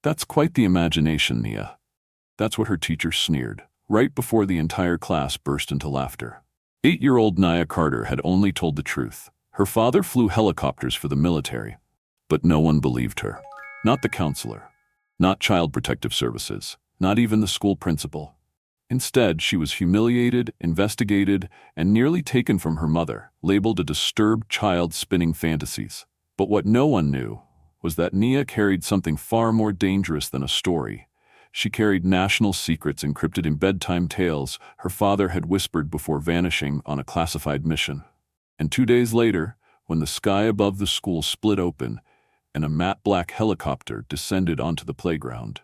That's quite the imagination, Nia. That's what her teacher sneered, right before the entire class burst into laughter. 8-year-old Nia Carter had only told the truth. Her father flew helicopters for the military, but no one believed her. Not the counselor, not Child Protective Services, not even the school principal. Instead, she was humiliated, investigated, and nearly taken from her mother, labeled a disturbed child spinning fantasies. But what no one knew was that Nia carried something far more dangerous than a story. She carried national secrets encrypted in bedtime tales her father had whispered before vanishing on a classified mission. And 2 days later, when the sky above the school split open and a matte black helicopter descended onto the playground,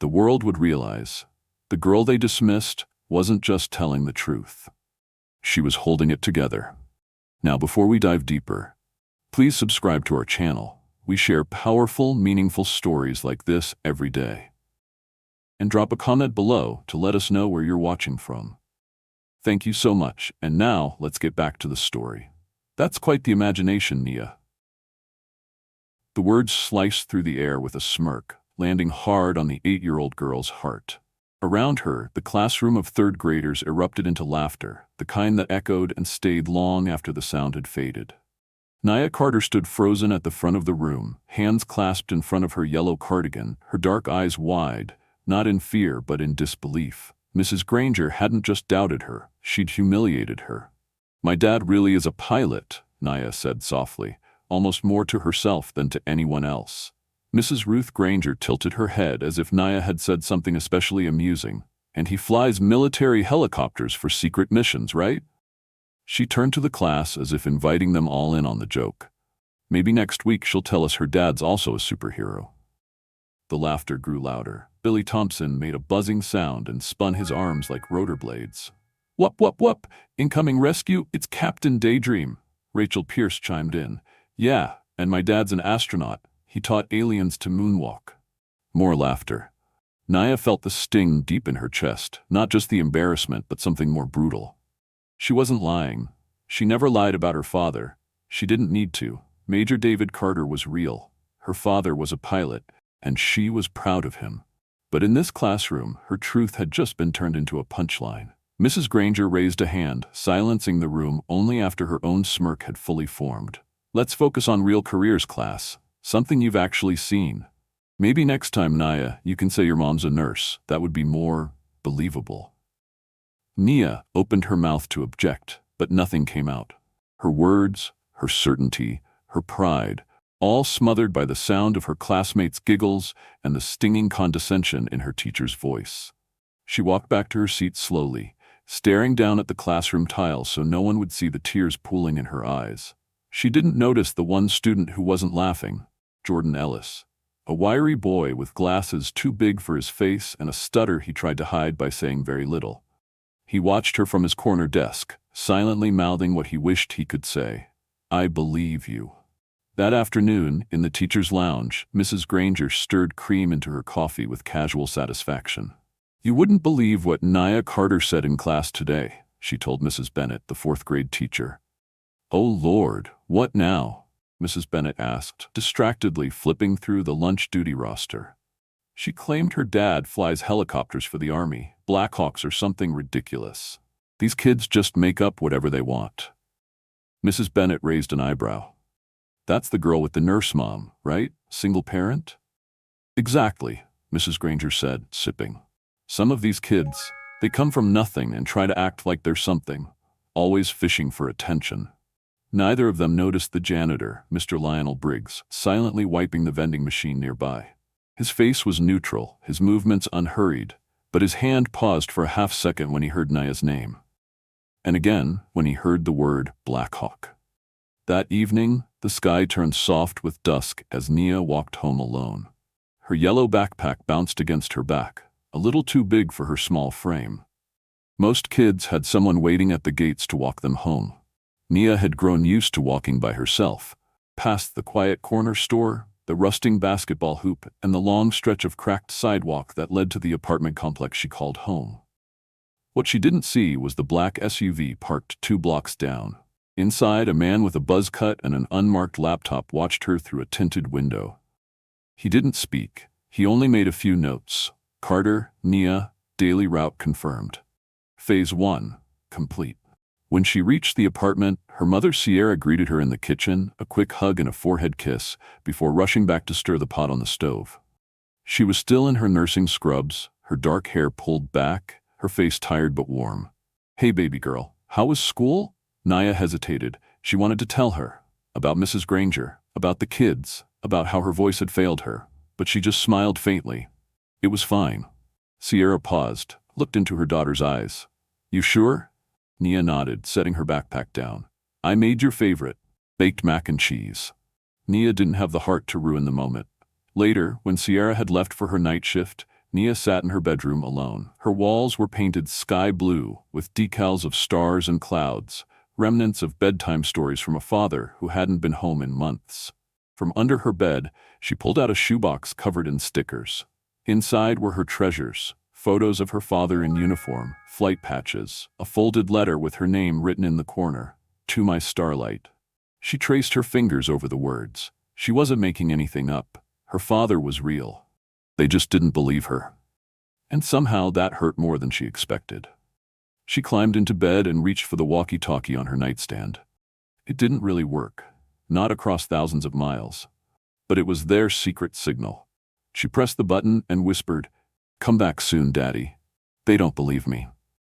the world would realize the girl they dismissed wasn't just telling the truth. She was holding it together. Now, before we dive deeper, please subscribe to our channel. We share powerful, meaningful stories like this every day. And drop a comment below to let us know where you're watching from. Thank you so much, and now let's get back to the story. That's quite the imagination, Nia. The words sliced through the air with a smirk, landing hard on the 8-year-old girl's heart. Around her, the classroom of third graders erupted into laughter, the kind that echoed and stayed long after the sound had faded. Nia Carter stood frozen at the front of the room, hands clasped in front of her yellow cardigan, her dark eyes wide, not in fear but in disbelief. Mrs. Granger hadn't just doubted her, she'd humiliated her. "My dad really is a pilot," Nia said softly, almost more to herself than to anyone else. Mrs. Ruth Granger tilted her head as if Nia had said something especially amusing. "And he flies military helicopters for secret missions, right?" She turned to the class as if inviting them all in on the joke. "Maybe next week she'll tell us her dad's also a superhero." The laughter grew louder. Billy Thompson made a buzzing sound and spun his arms like rotor blades. "Whup, whup, whup! Incoming rescue, it's Captain Daydream!" Rachel Pierce chimed in. "Yeah, and my dad's an astronaut. He taught aliens to moonwalk." More laughter. Nia felt the sting deep in her chest, not just the embarrassment, but something more brutal. She wasn't lying. She never lied about her father. She didn't need to. Major David Carter was real. Her father was a pilot, and she was proud of him. But in this classroom, her truth had just been turned into a punchline. Mrs. Granger raised a hand, silencing the room only after her own smirk had fully formed. "Let's focus on real careers, class. Something you've actually seen. Maybe next time, Nia, you can say your mom's a nurse. That would be more believable." Nia opened her mouth to object, but nothing came out. Her words, her certainty, her pride, all smothered by the sound of her classmates' giggles and the stinging condescension in her teacher's voice. She walked back to her seat slowly, staring down at the classroom tiles so no one would see the tears pooling in her eyes. She didn't notice the one student who wasn't laughing, Jordan Ellis, a wiry boy with glasses too big for his face and a stutter he tried to hide by saying very little. He watched her from his corner desk, silently mouthing what he wished he could say. "I believe you." That afternoon, in the teacher's lounge, Mrs. Granger stirred cream into her coffee with casual satisfaction. "You wouldn't believe what Nia Carter said in class today," she told Mrs. Bennett, the 4th grade teacher. "Oh Lord, what now?" Mrs. Bennett asked, distractedly flipping through the lunch duty roster. She claimed her dad flies helicopters for the Army, Blackhawks or something ridiculous. "These kids just make up whatever they want." Mrs. Bennett raised an eyebrow. "That's the girl with the nurse mom, right? Single parent?" "Exactly," Mrs. Granger said, sipping. "Some of these kids, they come from nothing and try to act like they're something, always fishing for attention." Neither of them noticed the janitor, Mr. Lionel Briggs, silently wiping the vending machine nearby. His face was neutral, his movements unhurried, but his hand paused for a half-second when he heard Nia's name. And again when he heard the word Blackhawk. That evening, the sky turned soft with dusk as Nia walked home alone. Her yellow backpack bounced against her back, a little too big for her small frame. Most kids had someone waiting at the gates to walk them home. Nia had grown used to walking by herself, past the quiet corner store, the rusting basketball hoop, and the long stretch of cracked sidewalk that led to the apartment complex she called home. What she didn't see was the black SUV parked 2 blocks down. Inside, a man with a buzz cut and an unmarked laptop watched her through a tinted window. He didn't speak. He only made a few notes. Carter, Nia, daily route confirmed. Phase 1, complete. When she reached the apartment, her mother Sierra greeted her in the kitchen, a quick hug and a forehead kiss, before rushing back to stir the pot on the stove. She was still in her nursing scrubs, her dark hair pulled back, her face tired but warm. "Hey baby girl, how was school?" Nia hesitated. She wanted to tell her about Mrs. Granger, about the kids, about how her voice had failed her, but she just smiled faintly. "It was fine." Sierra paused, looked into her daughter's eyes. "You sure?" Nia nodded, setting her backpack down. "I made your favorite, baked mac and cheese." Nia didn't have the heart to ruin the moment. Later, when Sierra had left for her night shift, Nia sat in her bedroom alone. Her walls were painted sky blue, with decals of stars and clouds, remnants of bedtime stories from a father who hadn't been home in months. From under her bed, she pulled out a shoebox covered in stickers. Inside were her treasures: photos of her father in uniform, flight patches, a folded letter with her name written in the corner, "To my Starlight." She traced her fingers over the words. She wasn't making anything up. Her father was real. They just didn't believe her. And somehow that hurt more than she expected. She climbed into bed and reached for the walkie-talkie on her nightstand. It didn't really work, not across thousands of miles. But it was their secret signal. She pressed the button and whispered, "Come back soon, Daddy. They don't believe me."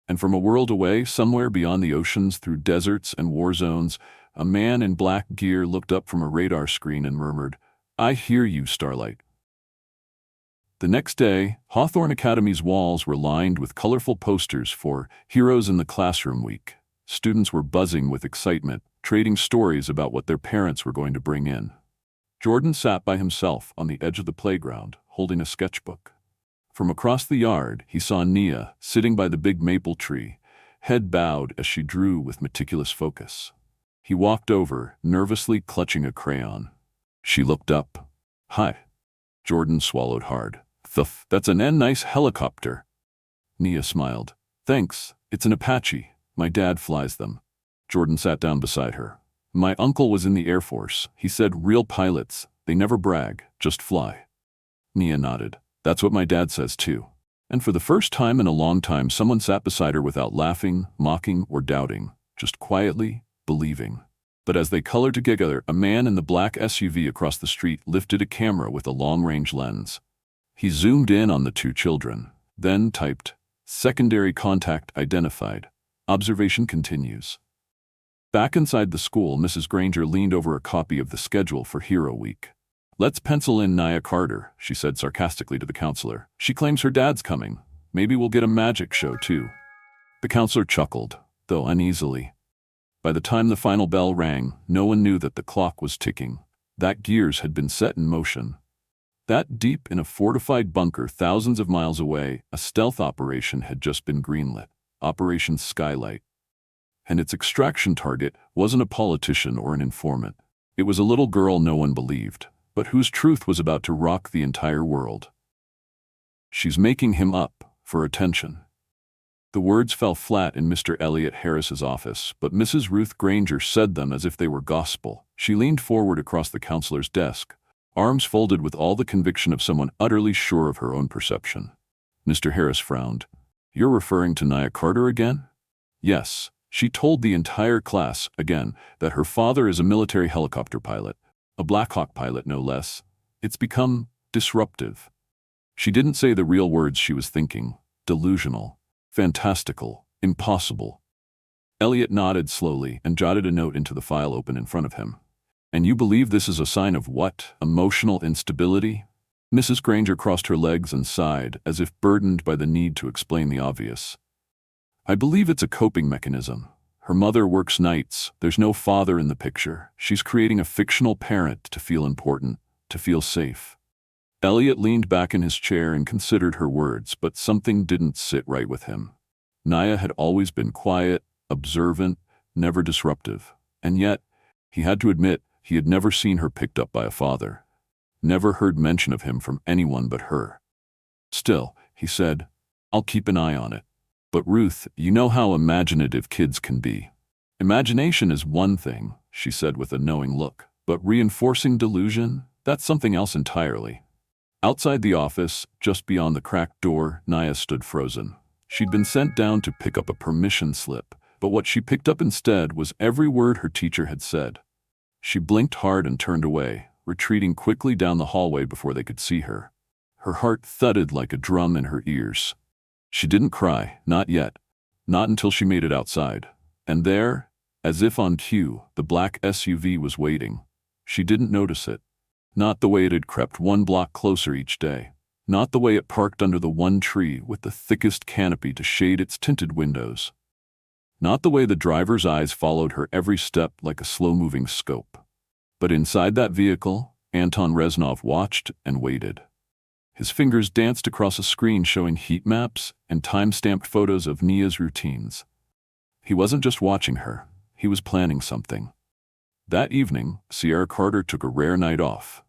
And from a world away, somewhere beyond the oceans, through deserts and war zones, a man in black gear looked up from a radar screen and murmured, "I hear you, Starlight." The next day, Hawthorne Academy's walls were lined with colorful posters for Heroes in the Classroom Week. Students were buzzing with excitement, trading stories about what their parents were going to bring in. Jordan sat by himself on the edge of the playground, holding a sketchbook. From across the yard, he saw Nia sitting by the big maple tree, head bowed as she drew with meticulous focus. He walked over, nervously clutching a crayon. She looked up. "Hi." Jordan swallowed hard. That's an nice helicopter." Nia smiled. "Thanks, it's an Apache. My dad flies them." Jordan sat down beside her. "My uncle was in the Air Force. He said real pilots, they never brag, just fly." Nia nodded. "That's what my dad says too." And for the first time in a long time, someone sat beside her without laughing, mocking, or doubting, just quietly believing. But as they colored together, a man in the black SUV across the street lifted a camera with a long-range lens. He zoomed in on the two children, then typed, "Secondary contact identified. Observation continues." Back inside the school, Mrs. Granger leaned over a copy of the schedule for Hero Week. "Let's pencil in Nia Carter," she said sarcastically to the counselor. "She claims her dad's coming. Maybe we'll get a magic show, too." The counselor chuckled, though uneasily. By the time the final bell rang, no one knew that the clock was ticking, that gears had been set in motion. That deep in a fortified bunker thousands of miles away, a stealth operation had just been greenlit, Operation Skylight. And its extraction target wasn't a politician or an informant. It was a little girl no one believed, but whose truth was about to rock the entire world. "She's making him up for attention." The words fell flat in Mr. Elliot Harris's office, but Mrs. Ruth Granger said them as if they were gospel. She leaned forward across the counselor's desk, arms folded with all the conviction of someone utterly sure of her own perception. Mr. Harris frowned. "You're referring to Nia Carter again?" "Yes." She told the entire class, again, that her father is a military helicopter pilot, a Black Hawk pilot no less. It's become disruptive. She didn't say the real words she was thinking. Delusional, fantastical, impossible. Elliot nodded slowly and jotted a note into the file open in front of him. "And you believe this is a sign of what? Emotional instability?" Mrs. Granger crossed her legs and sighed, as if burdened by the need to explain the obvious. "I believe it's a coping mechanism. Her mother works nights, there's no father in the picture. She's creating a fictional parent to feel important, to feel safe." Elliot leaned back in his chair and considered her words, but something didn't sit right with him. Nia had always been quiet, observant, never disruptive. And yet, he had to admit, he had never seen her picked up by a father. Never heard mention of him from anyone but her. "Still," he said, "I'll keep an eye on it. But Ruth, you know how imaginative kids can be." "Imagination is one thing," she said with a knowing look. "But reinforcing delusion? That's something else entirely." Outside the office, just beyond the cracked door, Nia stood frozen. She'd been sent down to pick up a permission slip, but what she picked up instead was every word her teacher had said. She blinked hard and turned away, retreating quickly down the hallway before they could see her. Her heart thudded like a drum in her ears. She didn't cry, not yet, not until she made it outside. And there, as if on cue, the black SUV was waiting. She didn't notice it. Not the way it had crept one block closer each day. Not the way it parked under the one tree with the thickest canopy to shade its tinted windows. Not the way the driver's eyes followed her every step like a slow-moving scope. But inside that vehicle, Anton Reznov watched and waited. His fingers danced across a screen showing heat maps and time-stamped photos of Nia's routines. He wasn't just watching her, he was planning something. That evening, Nia Carter took a rare night off.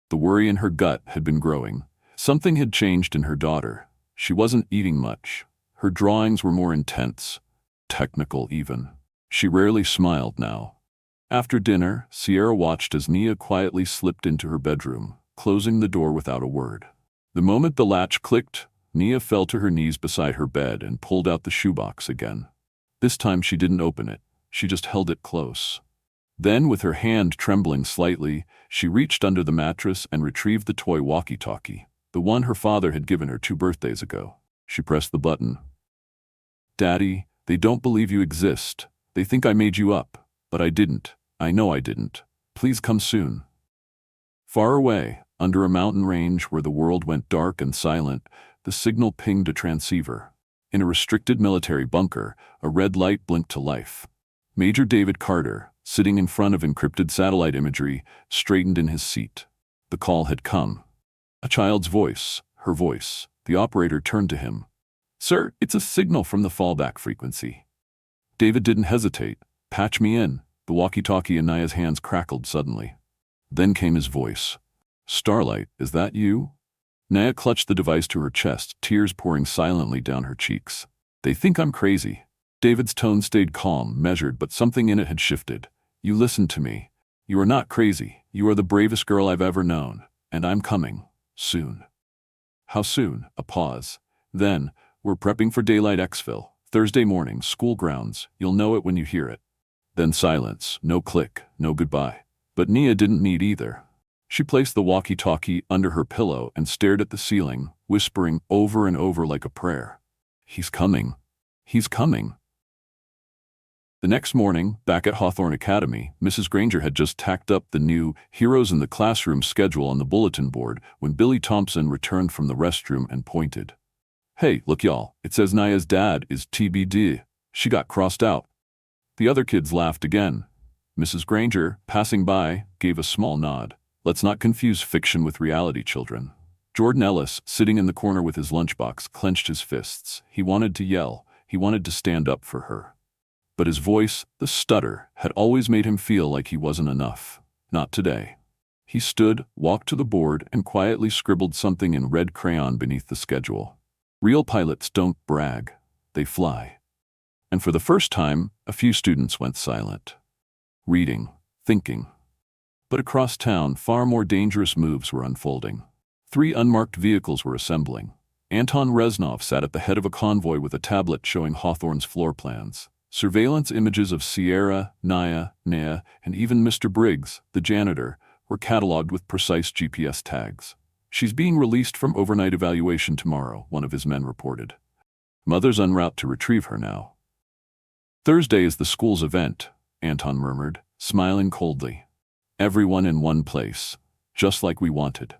The worry in her gut had been growing. Something had changed in her daughter. She wasn't eating much. Her drawings were more intense, technical even. She rarely smiled now. After dinner, Nia watched as Nia quietly slipped into her bedroom, closing the door without a word. The moment the latch clicked, Nia fell to her knees beside her bed and pulled out the shoebox again. This time she didn't open it, she just held it close. Then, with her hand trembling slightly, she reached under the mattress and retrieved the toy walkie-talkie, the one her father had given her 2 birthdays ago. She pressed the button. "Daddy, they don't believe you exist. They think I made you up, but I didn't. I know I didn't. Please come soon." Far away, under a mountain range where the world went dark and silent, the signal pinged a transceiver. In a restricted military bunker, a red light blinked to life. Major David Carter, sitting in front of encrypted satellite imagery, straightened in his seat. The call had come. A child's voice, her voice. The operator turned to him. "Sir, it's a signal from the fallback frequency." David didn't hesitate. "Patch me in." The walkie-talkie in Nia's hands crackled suddenly. Then came his voice. "Starlight, is that you?" Nia clutched the device to her chest, tears pouring silently down her cheeks. "They think I'm crazy." David's tone stayed calm, measured, but something in it had shifted. "You listen to me. You are not crazy. You are the bravest girl I've ever known. And I'm coming. Soon." "How soon?" A pause. Then, "We're prepping for daylight exfil. Thursday morning, school grounds. You'll know it when you hear it." Then silence. No click. No goodbye. But Nia didn't need either. She placed the walkie-talkie under her pillow and stared at the ceiling, whispering over and over like a prayer. "He's coming. He's coming." The next morning, back at Hawthorne Academy, Mrs. Granger had just tacked up the new Heroes in the Classroom schedule on the bulletin board when Billy Thompson returned from the restroom and pointed. "Hey, look y'all, it says Nia's dad is TBD. She got crossed out." The other kids laughed again. Mrs. Granger, passing by, gave a small nod. "Let's not confuse fiction with reality, children." Jordan Ellis, sitting in the corner with his lunchbox, clenched his fists. He wanted to yell. He wanted to stand up for her. But his voice, the stutter, had always made him feel like he wasn't enough. Not today. He stood, walked to the board, and quietly scribbled something in red crayon beneath the schedule. Real pilots don't brag. They fly. And for the first time, a few students went silent. Reading, thinking. But across town, far more dangerous moves were unfolding. 3 unmarked vehicles were assembling. Anton Reznov sat at the head of a convoy with a tablet showing Hawthorne's floor plans. Surveillance images of Sierra, Nia, and even Mr. Briggs, the janitor, were cataloged with precise GPS tags. "She's being released from overnight evaluation tomorrow," one of his men reported. "Mother's en route to retrieve her now." "Thursday is the school's event," Anton murmured, smiling coldly. "Everyone in one place, just like we wanted."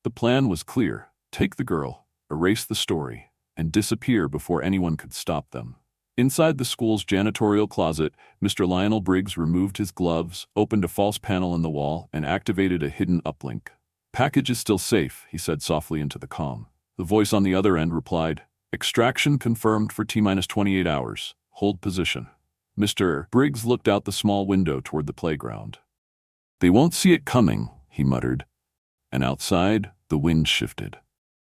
The plan was clear. Take the girl, erase the story, and disappear before anyone could stop them. Inside the school's janitorial closet, Mr. Lionel Briggs removed his gloves, opened a false panel in the wall, and activated a hidden uplink. "Package is still safe," he said softly into the comm. The voice on the other end replied, "Extraction confirmed for T-28 hours. Hold position." Mr. Briggs looked out the small window toward the playground. "They won't see it coming," he muttered. And outside, the wind shifted.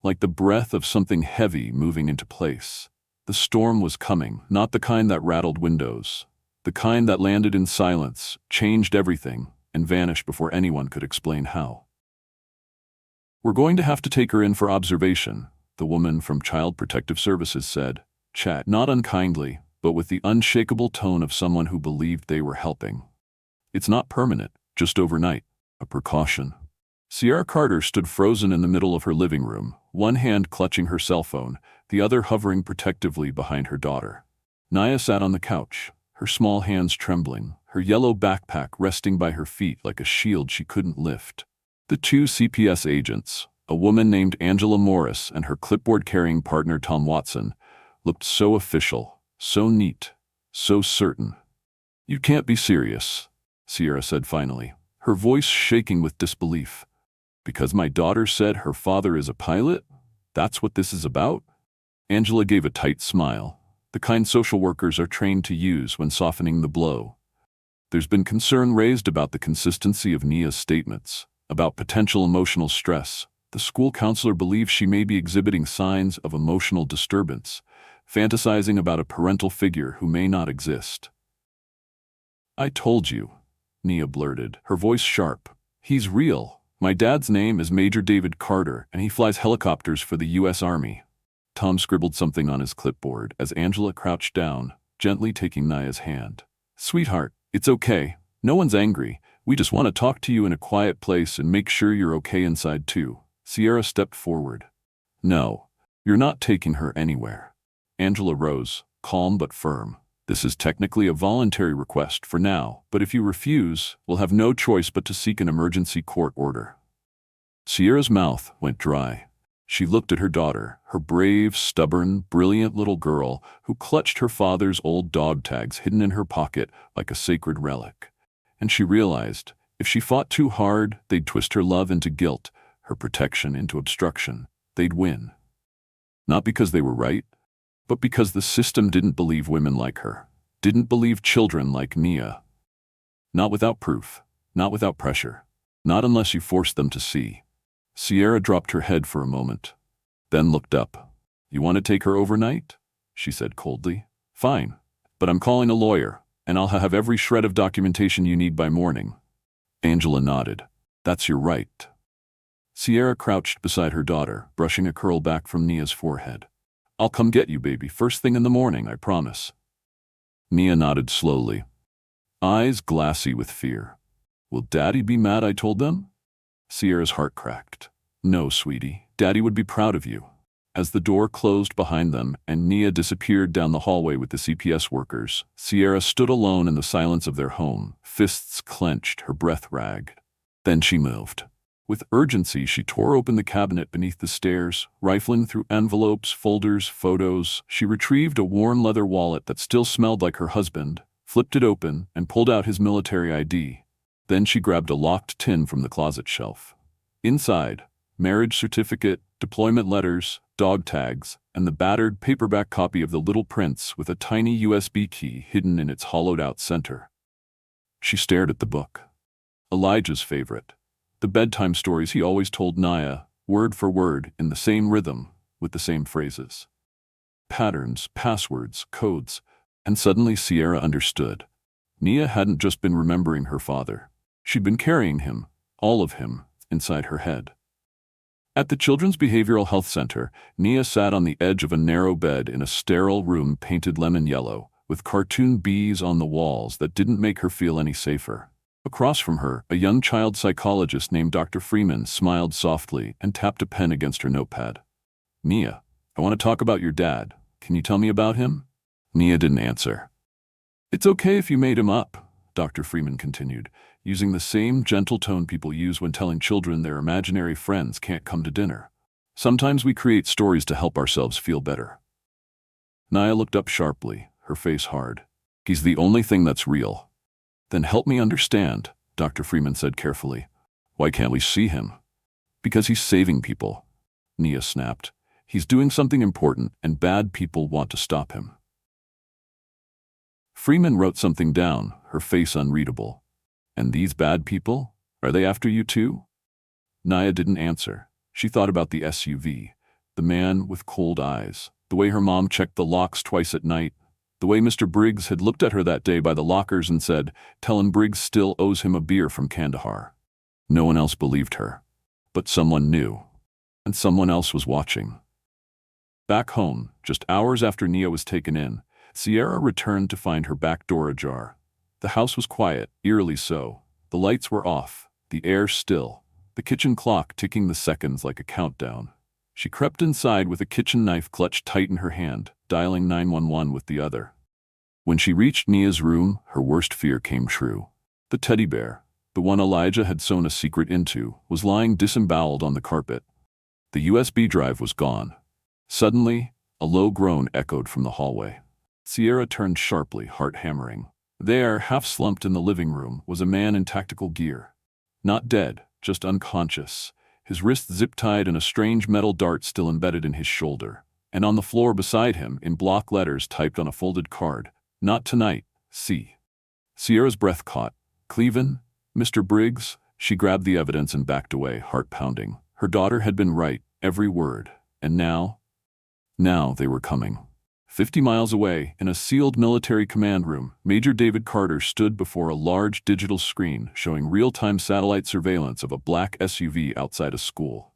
Like the breath of something heavy moving into place. The storm was coming, not the kind that rattled windows. The kind that landed in silence, changed everything, and vanished before anyone could explain how. We're going to have to take her in for observation, the woman from Child Protective Services said, chat not unkindly, but with the unshakable tone of someone who believed they were helping. It's not permanent, just overnight, a precaution. Sierra Carter stood frozen in the middle of her living room, one hand clutching her cell phone, the other hovering protectively behind her daughter. Nia sat on the couch, her small hands trembling, her yellow backpack resting by her feet like a shield she couldn't lift. The two CPS agents, a woman named Angela Morris and her clipboard-carrying partner Tom Watson, looked so official, so neat, so certain. "You can't be serious," Sierra said finally, her voice shaking with disbelief. "Because my daughter said her father is a pilot? That's what this is about?" Angela gave a tight smile, the kind social workers are trained to use when softening the blow. "There's been concern raised about the consistency of Nia's statements, about potential emotional stress. The school counselor believes she may be exhibiting signs of emotional disturbance, fantasizing about a parental figure who may not exist." "I told you," Nia blurted, her voice sharp. "He's real. My dad's name is Major David Carter, and he flies helicopters for the U.S. Army." Tom scribbled something on his clipboard as Angela crouched down, gently taking Nia's hand. "Sweetheart, it's okay. No one's angry. We just want to talk to you in a quiet place and make sure you're okay inside too." Sierra stepped forward. "No, you're not taking her anywhere." Angela rose, calm but firm. "This is technically a voluntary request for now, but if you refuse, we'll have no choice but to seek an emergency court order." Sierra's mouth went dry. She looked at her daughter, her brave, stubborn, brilliant little girl who clutched her father's old dog tags hidden in her pocket like a sacred relic. And she realized, if she fought too hard, they'd twist her love into guilt, her protection into obstruction. They'd win. Not because they were right, but because the system didn't believe women like her, didn't believe children like Nia. Not without proof, not without pressure, not unless you forced them to see. Sierra dropped her head for a moment, then looked up. "You want to take her overnight?" she said coldly. "Fine, but I'm calling a lawyer, and I'll have every shred of documentation you need by morning." Angela nodded. "That's your right." Sierra crouched beside her daughter, brushing a curl back from Nia's forehead. "I'll come get you, baby, first thing in the morning, I promise." Nia nodded slowly, eyes glassy with fear. "Will Daddy be mad I told them?" Sierra's heart cracked. "No, sweetie, Daddy would be proud of you." As the door closed behind them and Nia disappeared down the hallway with the CPS workers, Sierra stood alone in the silence of their home, fists clenched, her breath ragged. Then she moved. With urgency, she tore open the cabinet beneath the stairs, rifling through envelopes, folders, photos. She retrieved a worn leather wallet that still smelled like her husband, flipped it open, and pulled out his military ID. Then she grabbed a locked tin from the closet shelf. Inside, marriage certificate, deployment letters, dog tags, and the battered paperback copy of The Little Prince with a tiny USB key hidden in its hollowed-out center. She stared at the book. Elijah's favorite. The bedtime stories he always told Nia, word for word, in the same rhythm, with the same phrases. Patterns, passwords, codes, and suddenly Sierra understood. Nia hadn't just been remembering her father. She'd been carrying him, all of him, inside her head. At the Children's Behavioral Health Center, Nia sat on the edge of a narrow bed in a sterile room painted lemon yellow, with cartoon bees on the walls that didn't make her feel any safer. Across from her, a young child psychologist named Dr. Freeman smiled softly and tapped a pen against her notepad. "Nia, I want to talk about your dad. Can you tell me about him?" Nia didn't answer. "It's okay if you made him up," Dr. Freeman continued, using the same gentle tone people use when telling children their imaginary friends can't come to dinner. "Sometimes we create stories to help ourselves feel better." Nia looked up sharply, her face hard. "He's the only thing that's real." "Then help me understand," Dr. Freeman said carefully. "Why can't we see him?" "Because he's saving people," Nia snapped. "He's doing something important, and bad people want to stop him." Freeman wrote something down, her face unreadable. "And these bad people? Are they after you too?" Nia didn't answer. She thought about the SUV, the man with cold eyes, the way her mom checked the locks twice at night, the way Mr. Briggs had looked at her that day by the lockers and said, "Tellin' Briggs still owes him a beer from Kandahar." No one else believed her. But someone knew. And someone else was watching. Back home, just hours after Nia was taken in, Sierra returned to find her back door ajar. The house was quiet, eerily so. The lights were off, the air still, the kitchen clock ticking the seconds like a countdown. She crept inside with a kitchen knife clutched tight in her hand, dialing 911 with the other. When she reached Nia's room, her worst fear came true. The teddy bear, the one Elijah had sewn a secret into, was lying disemboweled on the carpet. The USB drive was gone. Suddenly, a low groan echoed from the hallway. Sierra turned sharply, heart hammering. There, half slumped in the living room, was a man in tactical gear. Not dead, just unconscious, his wrist zip-tied and a strange metal dart still embedded in his shoulder. And on the floor beside him, in block letters typed on a folded card, "Not tonight, see." Sierra's breath caught. "Cleveland? Mr. Briggs?" She grabbed the evidence and backed away, heart pounding. Her daughter had been right, every word. And now they were coming. 50 miles away, in a sealed military command room, Major David Carter stood before a large digital screen showing real-time satellite surveillance of a black SUV outside a school.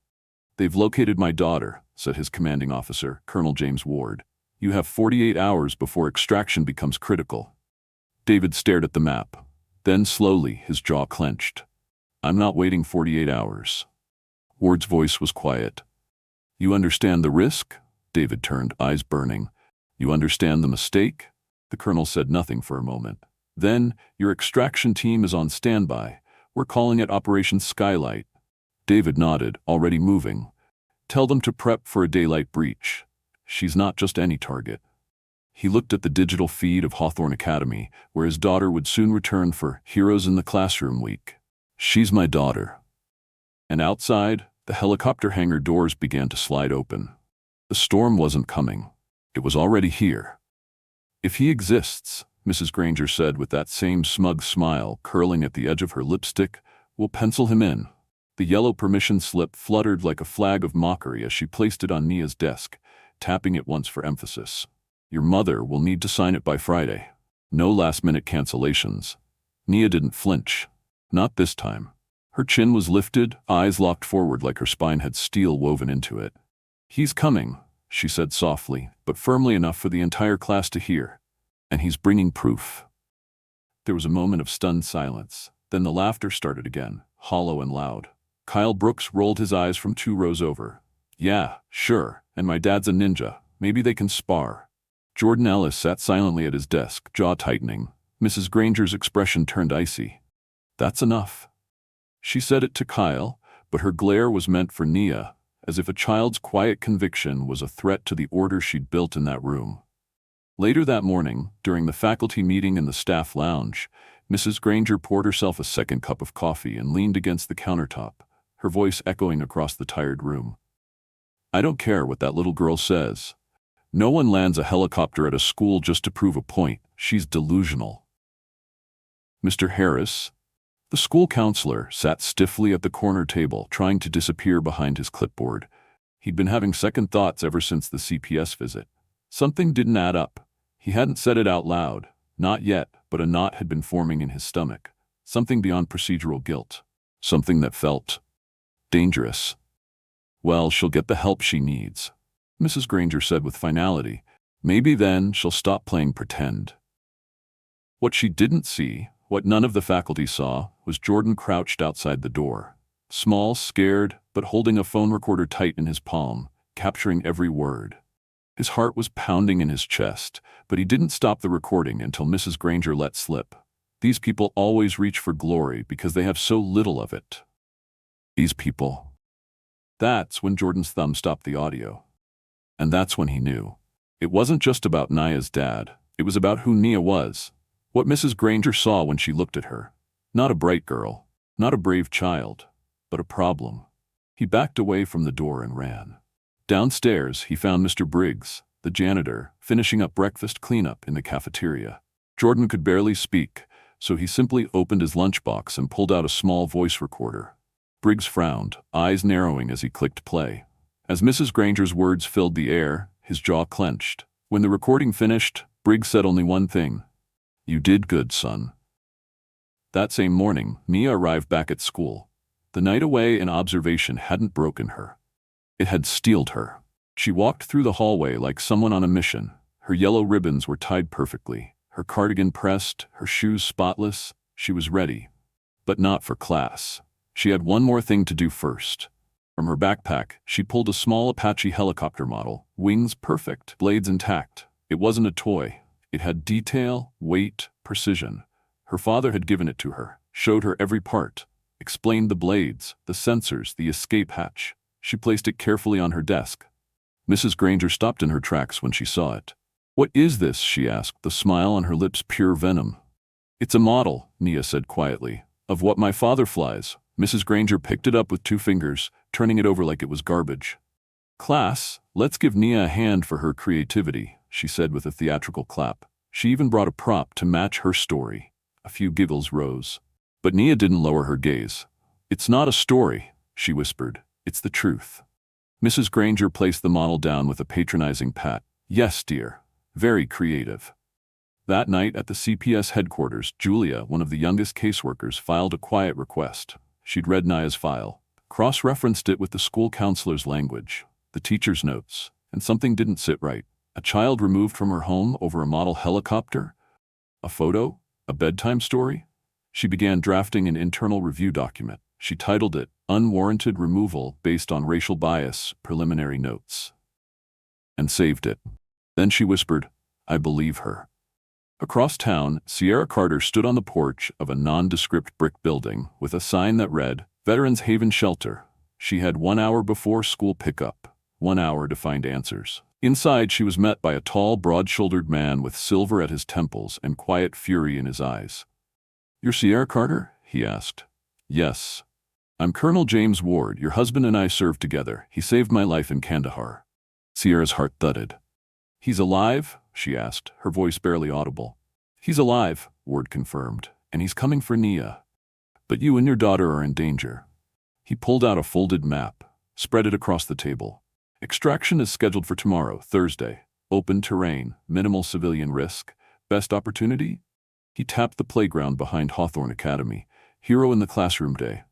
"They've located my daughter," said his commanding officer, Colonel James Ward. "You have 48 hours before extraction becomes critical." David stared at the map. Then slowly, his jaw clenched. "I'm not waiting 48 hours. Ward's voice was quiet. "You understand the risk?" David turned, eyes burning. "You understand the mistake?" The colonel said nothing for a moment. Then, "Your extraction team is on standby. We're calling it Operation Skylight." David nodded, already moving. "Tell them to prep for a daylight breach. She's not just any target." He looked at the digital feed of Hawthorne Academy, where his daughter would soon return for Heroes in the Classroom week. "She's my daughter." And outside, the helicopter hangar doors began to slide open. The storm wasn't coming. It was already here. "If he exists," Mrs. Granger said with that same smug smile curling at the edge of her lipstick, "we'll pencil him in." The yellow permission slip fluttered like a flag of mockery as she placed it on Nia's desk, tapping it once for emphasis. "Your mother will need to sign it by Friday. No last-minute cancellations." Nia didn't flinch. Not this time. Her chin was lifted, eyes locked forward like her spine had steel woven into it. "He's coming," she said softly, but firmly enough for the entire class to hear. "And he's bringing proof." There was a moment of stunned silence. Then the laughter started again, hollow and loud. Kyle Brooks rolled his eyes from 2 rows over. "Yeah, sure, and my dad's a ninja. Maybe they can spar." Jordan Ellis sat silently at his desk, jaw tightening. Mrs. Granger's expression turned icy. "That's enough." She said it to Kyle, but her glare was meant for Nia, as if a child's quiet conviction was a threat to the order she'd built in that room. Later that morning, during the faculty meeting in the staff lounge, Mrs. Granger poured herself a second cup of coffee and leaned against the countertop, her voice echoing across the tired room. "I don't care what that little girl says. No one lands a helicopter at a school just to prove a point. She's delusional." Mr. Harris, the school counselor, sat stiffly at the corner table, trying to disappear behind his clipboard. He'd been having second thoughts ever since the CPS visit. Something didn't add up. He hadn't said it out loud, not yet, but a knot had been forming in his stomach. Something beyond procedural guilt. Something that felt dangerous. "Well, she'll get the help she needs," Mrs. Granger said with finality. "Maybe then she'll stop playing pretend." What she didn't see, what none of the faculty saw, was Jordan crouched outside the door. Small, scared, but holding a phone recorder tight in his palm, capturing every word. His heart was pounding in his chest, but he didn't stop the recording until Mrs. Granger let slip. "These people always reach for glory because they have so little of it." These people. That's when Jordan's thumb stopped the audio. And that's when he knew. It wasn't just about Nia's dad. It was about who Nia was. What Mrs. Granger saw when she looked at her. Not a bright girl, not a brave child, but a problem. He backed away from the door and ran. Downstairs, he found Mr. Briggs, the janitor, finishing up breakfast cleanup in the cafeteria. Jordan could barely speak, so he simply opened his lunchbox and pulled out a small voice recorder. Briggs frowned, eyes narrowing as he clicked play. As Mrs. Granger's words filled the air, his jaw clenched. When the recording finished, Briggs said only one thing. "You did good, son." That same morning, Nia arrived back at school. The night away in observation hadn't broken her. It had steeled her. She walked through the hallway like someone on a mission. Her yellow ribbons were tied perfectly, her cardigan pressed, her shoes spotless. She was ready. But not for class. She had one more thing to do first. From her backpack, she pulled a small Apache helicopter model, wings perfect, blades intact. It wasn't a toy. It had detail, weight, precision. Her father had given it to her, showed her every part, explained the blades, the sensors, the escape hatch. She placed it carefully on her desk. Mrs. Granger stopped in her tracks when she saw it. "What is this?" she asked, the smile on her lips pure venom. "It's a model," Nia said quietly, "of what my father flies." Mrs. Granger picked it up with 2 fingers, turning it over like it was garbage. "Class, let's give Nia a hand for her creativity," she said with a theatrical clap. She even brought a prop to match her story. A few giggles rose. But Nia didn't lower her gaze. "It's not a story," she whispered. "It's the truth." Mrs. Granger placed the model down with a patronizing pat. "Yes, dear. Very creative." That night at the CPS headquarters, Julia, one of the youngest caseworkers, filed a quiet request. She'd read Nia's file, cross-referenced it with the school counselor's language, the teacher's notes, and something didn't sit right. A child removed from her home over a model helicopter? A photo? A bedtime story? She began drafting an internal review document. She titled it, "Unwarranted Removal Based on Racial Bias, Preliminary Notes," and saved it. Then she whispered, "I believe her." Across town, Nia Carter stood on the porch of a nondescript brick building with a sign that read, "Veterans Haven Shelter." She had 1 hour before school pickup, 1 hour to find answers. Inside, she was met by a tall, broad-shouldered man with silver at his temples and quiet fury in his eyes. "You're Nia Carter?" he asked. "Yes. I'm Colonel James Ward. Your husband and I served together. He saved my life in Kandahar." Sierra's heart thudded. "He's alive?" she asked, her voice barely audible. "He's alive," Ward confirmed, "and he's coming for Nia. But you and your daughter are in danger." He pulled out a folded map, spread it across the table. "Extraction is scheduled for tomorrow, Thursday. Open terrain, minimal civilian risk, best opportunity?" He tapped the playground behind Hawthorne Academy. "Hero in the classroom day."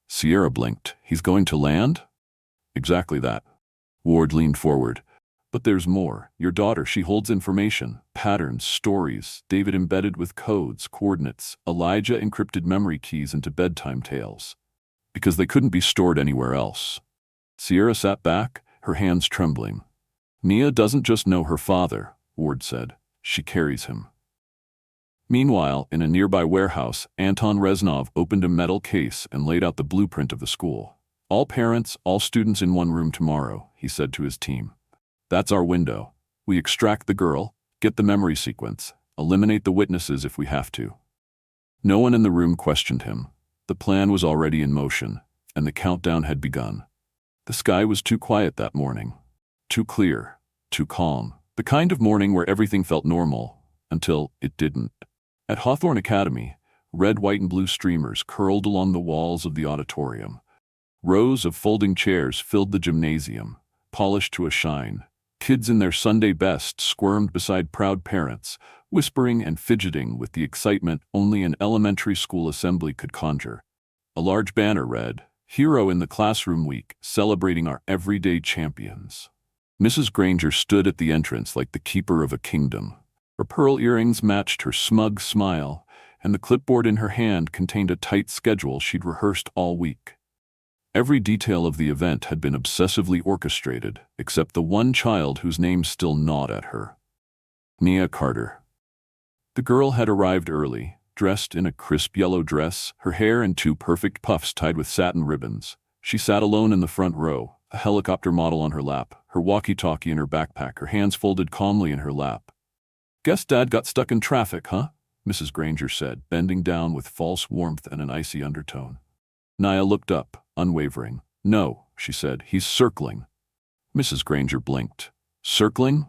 Sierra blinked. "He's going to land?" "Exactly that." Ward leaned forward. "But there's more. Your daughter, she holds information, patterns, stories, David embedded with codes, coordinates, Elijah encrypted memory keys into bedtime tales. Because they couldn't be stored anywhere else." Sierra sat back, her hands trembling. "Nia doesn't just know her father," Ward said. "She carries him." Meanwhile, in a nearby warehouse, Anton Reznov opened a metal case and laid out the blueprint of the school. "All parents, all students in one room tomorrow," he said to his team. "That's our window. We extract the girl, get the memory sequence, eliminate the witnesses if we have to." No one in the room questioned him. The plan was already in motion, and the countdown had begun. The sky was too quiet that morning. Too clear, too calm. The kind of morning where everything felt normal, until it didn't. At Hawthorne Academy, red, white, and blue streamers curled along the walls of the auditorium. Rows of folding chairs filled the gymnasium, polished to a shine. Kids in their Sunday best squirmed beside proud parents, whispering and fidgeting with the excitement only an elementary school assembly could conjure. A large banner read, "Hero in the Classroom Week, celebrating our everyday champions." Mrs. Granger stood at the entrance like the keeper of a kingdom. Her pearl earrings matched her smug smile, and the clipboard in her hand contained a tight schedule she'd rehearsed all week. Every detail of the event had been obsessively orchestrated, except the one child whose name still gnawed at her. Nia Carter. The girl had arrived early, dressed in a crisp yellow dress, her hair in 2 perfect puffs tied with satin ribbons. She sat alone in the front row, a helicopter model on her lap, her walkie-talkie in her backpack, her hands folded calmly in her lap. "Guess Dad got stuck in traffic, huh?" Mrs. Granger said, bending down with false warmth and an icy undertone. Nia looked up, unwavering. "No," she said, "he's circling." Mrs. Granger blinked. "Circling?"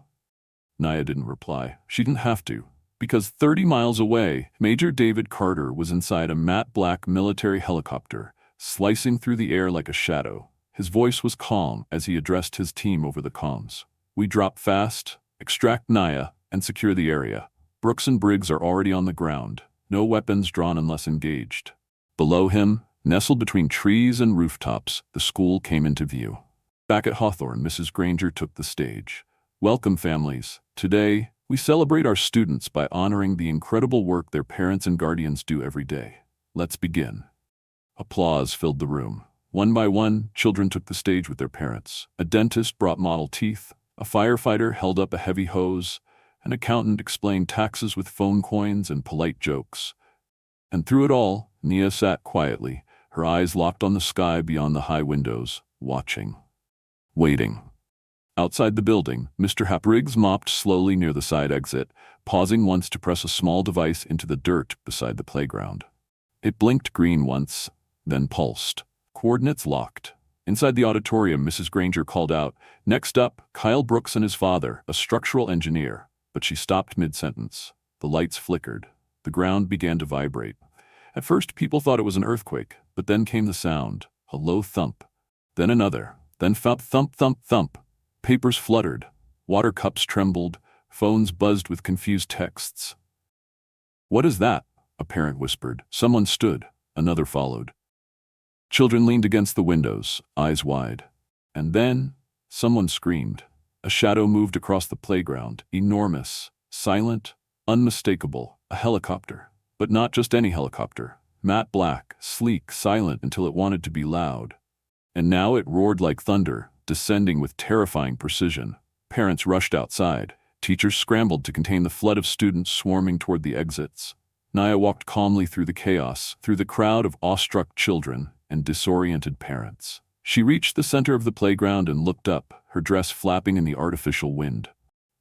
Nia didn't reply. She didn't have to, because 30 miles away, Major David Carter was inside a matte black military helicopter, slicing through the air like a shadow. His voice was calm as he addressed his team over the comms. "We drop fast, extract Nia, and secure the area. Brooks and Briggs are already on the ground. No weapons drawn unless engaged." Below him, nestled between trees and rooftops, the school came into view. Back at Hawthorne, Mrs. Granger took the stage. Welcome, families. Today, we celebrate our students by honoring the incredible work their parents and guardians do every day. Let's begin. Applause filled the room. One by one, children took the stage with their parents. A dentist brought model teeth, a firefighter held up a heavy hose, an accountant explained taxes with phone coins and polite jokes. And through it all, Nia sat quietly, her eyes locked on the sky beyond the high windows, watching. Waiting. Outside the building, Mr. Briggs mopped slowly near the side exit, pausing once to press a small device into the dirt beside the playground. It blinked green once, then pulsed. Coordinates locked. Inside the auditorium, Mrs. Granger called out, "Next up, Kyle Brooks and his father, a structural engineer." But she stopped mid-sentence. The lights flickered. The ground began to vibrate. At first, people thought it was an earthquake, but then came the sound, a low thump, then another, then thump, thump, thump, thump. Papers fluttered, water cups trembled, phones buzzed with confused texts. "What is that?" a parent whispered. Someone stood, another followed. Children leaned against the windows, eyes wide. And then, someone screamed. A shadow moved across the playground, enormous, silent, unmistakable, a helicopter. But not just any helicopter. Matte black, sleek, silent until it wanted to be loud. And now it roared like thunder, descending with terrifying precision. Parents rushed outside. Teachers scrambled to contain the flood of students swarming toward the exits. Nia walked calmly through the chaos, through the crowd of awestruck children and disoriented parents. She reached the center of the playground and looked up, her dress flapping in the artificial wind.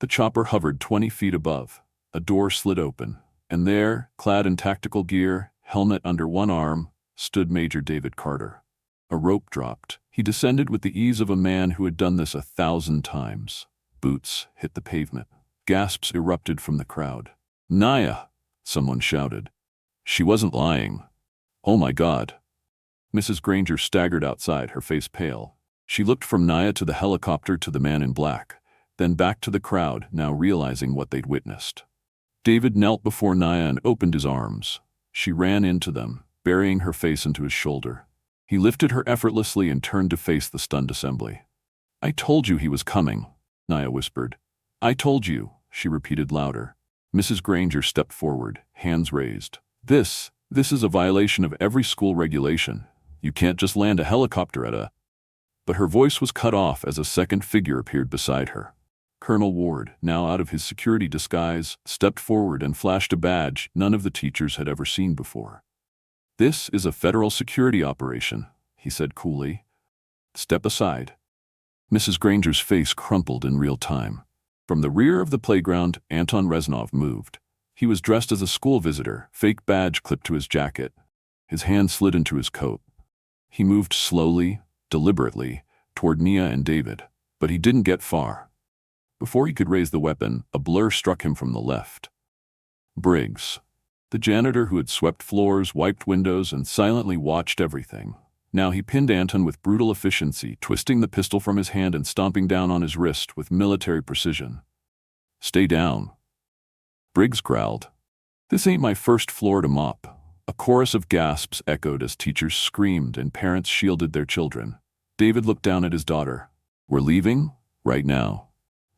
The chopper hovered 20 feet above. A door slid open. And there, clad in tactical gear, helmet under one arm, stood Major David Carter. A rope dropped. He descended with the ease of a man who had done this 1,000 times. Boots hit the pavement. Gasps erupted from the crowd. "Nia!" someone shouted. She wasn't lying. "Oh my God." Mrs. Granger staggered outside, her face pale. She looked from Nia to the helicopter to the man in black, then back to the crowd, now realizing what they'd witnessed. David knelt before Nia and opened his arms. She ran into them, burying her face into his shoulder. He lifted her effortlessly and turned to face the stunned assembly. "I told you he was coming," Nia whispered. "I told you," she repeated louder. Mrs. Granger stepped forward, hands raised. This is a violation of every school regulation. You can't just land a helicopter at a..." But her voice was cut off as a second figure appeared beside her. Colonel Ward, now out of his security disguise, stepped forward and flashed a badge none of the teachers had ever seen before. "This is a federal security operation," he said coolly. "Step aside." Mrs. Granger's face crumpled in real time. From the rear of the playground, Anton Reznov moved. He was dressed as a school visitor, fake badge clipped to his jacket. His hand slid into his coat. He moved slowly, deliberately, toward Nia and David, but he didn't get far. Before he could raise the weapon, a blur struck him from the left. Briggs, the janitor who had swept floors, wiped windows, and silently watched everything. Now he pinned Anton with brutal efficiency, twisting the pistol from his hand and stomping down on his wrist with military precision. "Stay down," Briggs growled. "This ain't my first floor to mop." A chorus of gasps echoed as teachers screamed and parents shielded their children. David looked down at his daughter. "We're leaving? Right now?"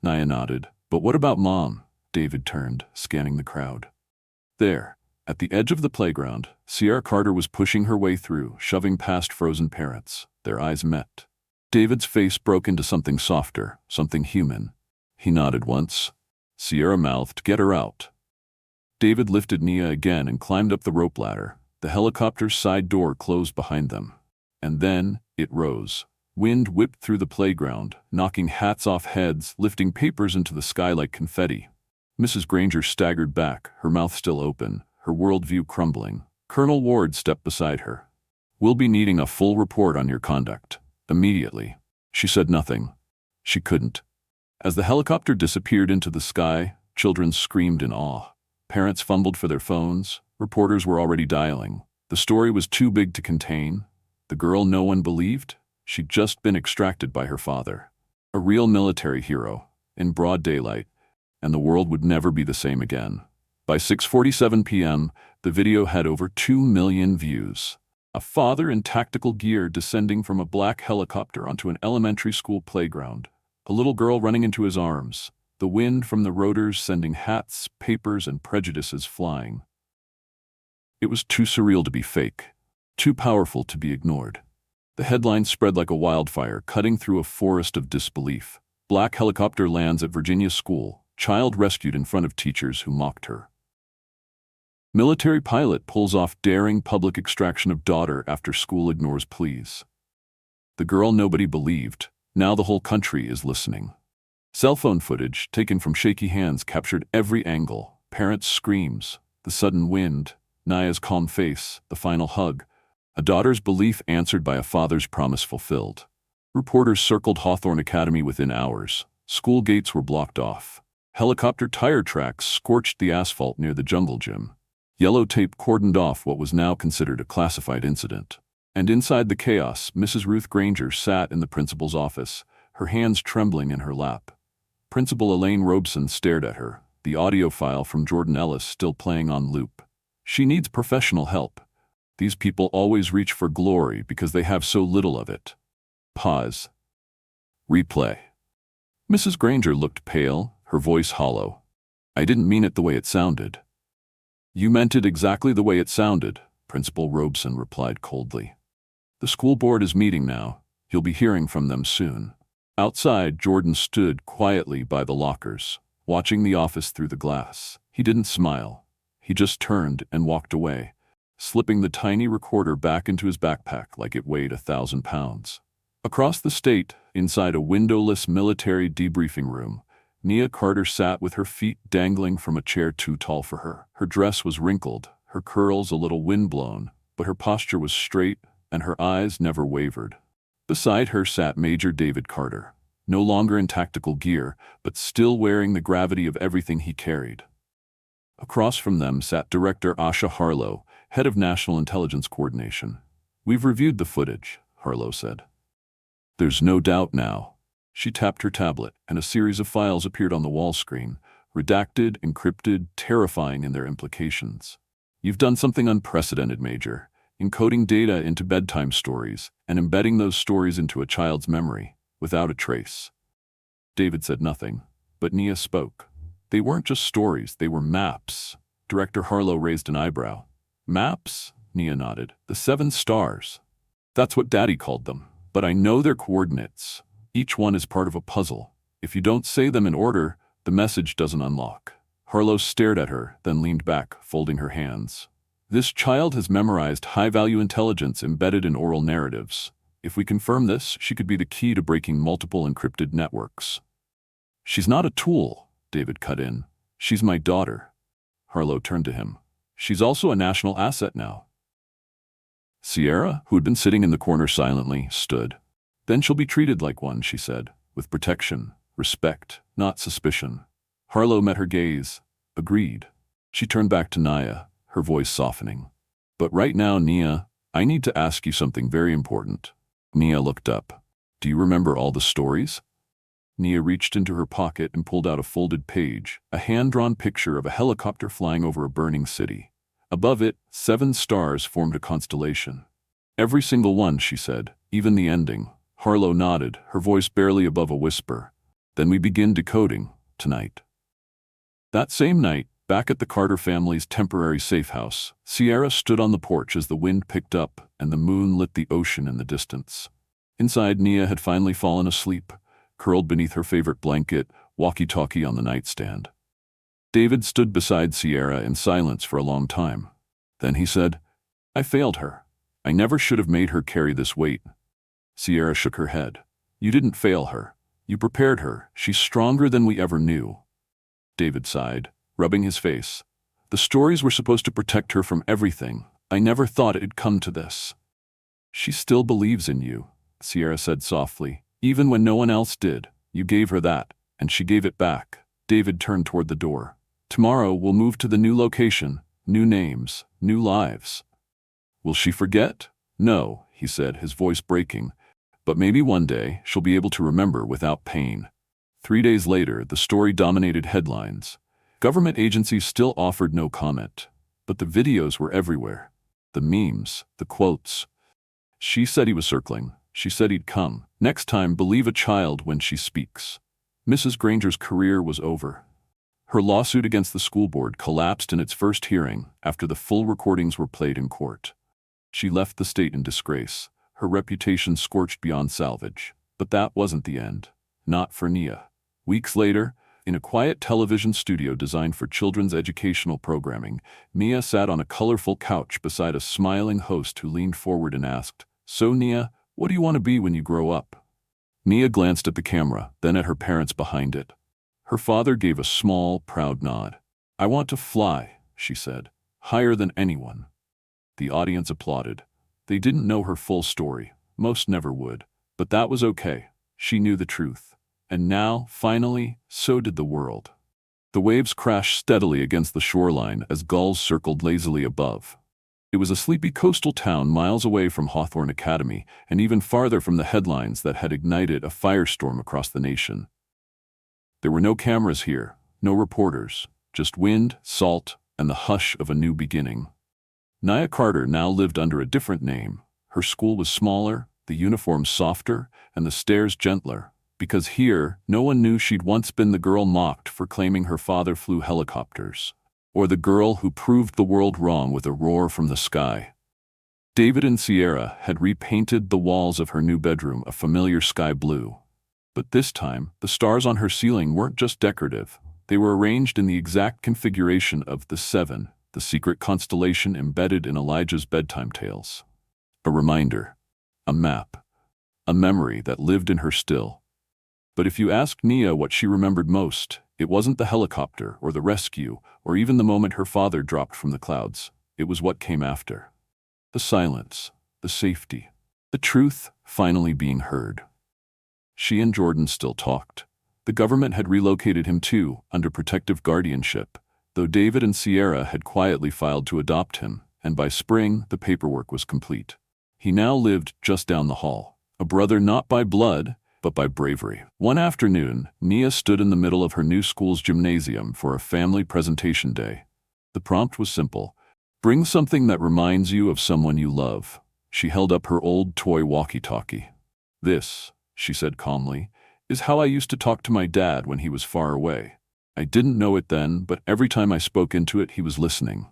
Nia nodded. "But what about Mom?" David turned, scanning the crowd. There, at the edge of the playground, Nia Carter was pushing her way through, shoving past frozen parents. Their eyes met. David's face broke into something softer, something human. He nodded once. Sierra mouthed, "Get her out." David lifted Nia again and climbed up the rope ladder. The helicopter's side door closed behind them. And then, it rose. Wind whipped through the playground, knocking hats off heads, lifting papers into the sky like confetti. Mrs. Granger staggered back, her mouth still open, her worldview crumbling. Colonel Ward stepped beside her. "We'll be needing a full report on your conduct. Immediately." She said nothing. She couldn't. As the helicopter disappeared into the sky, children screamed in awe. Parents fumbled for their phones. Reporters were already dialing. The story was too big to contain. The girl no one believed? She'd just been extracted by her father. A real military hero, in broad daylight, and the world would never be the same again. By 6:47 p.m., the video had over 2 million views. A father in tactical gear descending from a black helicopter onto an elementary school playground. A little girl running into his arms. The wind from the rotors sending hats, papers, and prejudices flying. It was too surreal to be fake. Too powerful to be ignored. The headline spread like a wildfire, cutting through a forest of disbelief. Black helicopter lands at Virginia school. Child rescued in front of teachers who mocked her. Military pilot pulls off daring public extraction of daughter after school ignores pleas. The girl nobody believed. Now the whole country is listening. Cell phone footage, taken from shaky hands, captured every angle. Parents' screams, the sudden wind, Nia's calm face, the final hug. A daughter's belief answered by a father's promise fulfilled. Reporters circled Hawthorne Academy within hours. School gates were blocked off. Helicopter tire tracks scorched the asphalt near the jungle gym. Yellow tape cordoned off what was now considered a classified incident. And inside the chaos, Mrs. Ruth Granger sat in the principal's office, her hands trembling in her lap. Principal Elaine Robeson stared at her, the audio file from Jordan Ellis still playing on loop. She needs professional help. These people always reach for glory because they have so little of it. Pause. Replay. Mrs. Granger looked pale, her voice hollow. I didn't mean it the way it sounded. You meant it exactly the way it sounded, Principal Robeson replied coldly. The school board is meeting now. You'll be hearing from them soon. Outside, Jordan stood quietly by the lockers, watching the office through the glass. He didn't smile. He just turned and walked away, slipping the tiny recorder back into his backpack like it weighed 1,000 pounds. Across the state, inside a windowless military debriefing room, Nia Carter sat with her feet dangling from a chair too tall for her. Her dress was wrinkled, her curls a little windblown, but her posture was straight and her eyes never wavered. Beside her sat Major David Carter, no longer in tactical gear, but still wearing the gravity of everything he carried. Across from them sat Director Asha Harlow, head of National Intelligence Coordination. We've reviewed the footage, Harlow said. There's no doubt now. She tapped her tablet, and a series of files appeared on the wall screen, redacted, encrypted, terrifying in their implications. You've done something unprecedented, Major, encoding data into bedtime stories and embedding those stories into a child's memory, without a trace. David said nothing, but Nia spoke. They weren't just stories, they were maps. Director Harlow raised an eyebrow. Maps? Nia nodded. The 7 stars. That's what Daddy called them, but I know their coordinates. Each one is part of a puzzle. If you don't say them in order, the message doesn't unlock. Harlow stared at her, then leaned back, folding her hands. This child has memorized high-value intelligence embedded in oral narratives. If we confirm this, she could be the key to breaking multiple encrypted networks. She's not a tool, David cut in. She's my daughter. Harlow turned to him. She's also a national asset now. Sierra, who had been sitting in the corner silently, stood. Then she'll be treated like one, she said, with protection, respect, not suspicion. Harlow met her gaze. Agreed. She turned back to Nia, her voice softening. But right now, Nia, I need to ask you something very important. Nia looked up. Do you remember all the stories? Nia reached into her pocket and pulled out a folded page, a hand-drawn picture of a helicopter flying over a burning city. Above it, 7 stars formed a constellation. Every single one, she said, even the ending. Harlow nodded, her voice barely above a whisper. Then we begin decoding, tonight. That same night, back at the Carter family's temporary safe house, Sierra stood on the porch as the wind picked up and the moon lit the ocean in the distance. Inside, Nia had finally fallen asleep, curled beneath her favorite blanket, walkie-talkie on the nightstand. David stood beside Sierra in silence for a long time. Then he said, I failed her. I never should have made her carry this weight. Sierra shook her head. You didn't fail her. You prepared her. She's stronger than we ever knew. David sighed, rubbing his face. The stories were supposed to protect her from everything. I never thought it'd come to this. She still believes in you, Sierra said softly. Even when no one else did, you gave her that, and she gave it back. David turned toward the door. Tomorrow we'll move to the new location, new names, new lives. Will she forget? No, he said, his voice breaking. But maybe one day she'll be able to remember without pain. 3 days later, the story dominated headlines. Government agencies still offered no comment, but the videos were everywhere. the memes, the quotes. She said he was circling. She said he'd come. Next time, believe a child when she speaks. Mrs. Granger's career was over. Her lawsuit against the school board collapsed in its first hearing after the full recordings were played in court. She left the state in disgrace, her reputation scorched beyond salvage. But that wasn't the end. Not for Nia. Weeks later, in a quiet television studio designed for children's educational programming, Nia sat on a colorful couch beside a smiling host who leaned forward and asked, "So Nia, what do you want to be when you grow up?" Nia glanced at the camera, then at her parents behind it. Her father gave a small, proud nod. "I want to fly," she said, "higher than anyone." The audience applauded. They didn't know her full story. Most never would. But that was okay. She knew the truth. And now, finally, so did the world. The waves crashed steadily against the shoreline as gulls circled lazily above. It was a sleepy coastal town miles away from Hawthorne Academy and even farther from the headlines that had ignited a firestorm across the nation. There were no cameras here, no reporters, just wind, salt, and the hush of a new beginning. Nia Carter now lived under a different name. Her school was smaller, the uniforms softer, and the stares gentler. Because here, no one knew she'd once been the girl mocked for claiming her father flew helicopters, or the girl who proved the world wrong with a roar from the sky. David and Sierra had repainted the walls of her new bedroom a familiar sky blue. But this time, the stars on her ceiling weren't just decorative. They were arranged in the exact configuration of the Seven, the secret constellation embedded in Elijah's bedtime tales. A reminder, a map, a memory that lived in her still. But if you asked Nia what she remembered most, it wasn't the helicopter or the rescue or even the moment her father dropped from the clouds. It was what came after. The silence, the safety, the truth finally being heard. She and Jordan still talked. The government had relocated him too, under protective guardianship, though David and Sierra had quietly filed to adopt him, and by spring the paperwork was complete. He now lived just down the hall, a brother not by blood, but by bravery. One afternoon, Nia stood in the middle of her new school's gymnasium for a family presentation day. The prompt was simple. Bring something that reminds you of someone you love. She held up her old toy walkie-talkie. "This," she said calmly, "is how I used to talk to my dad when he was far away. I didn't know it then, but every time I spoke into it, he was listening.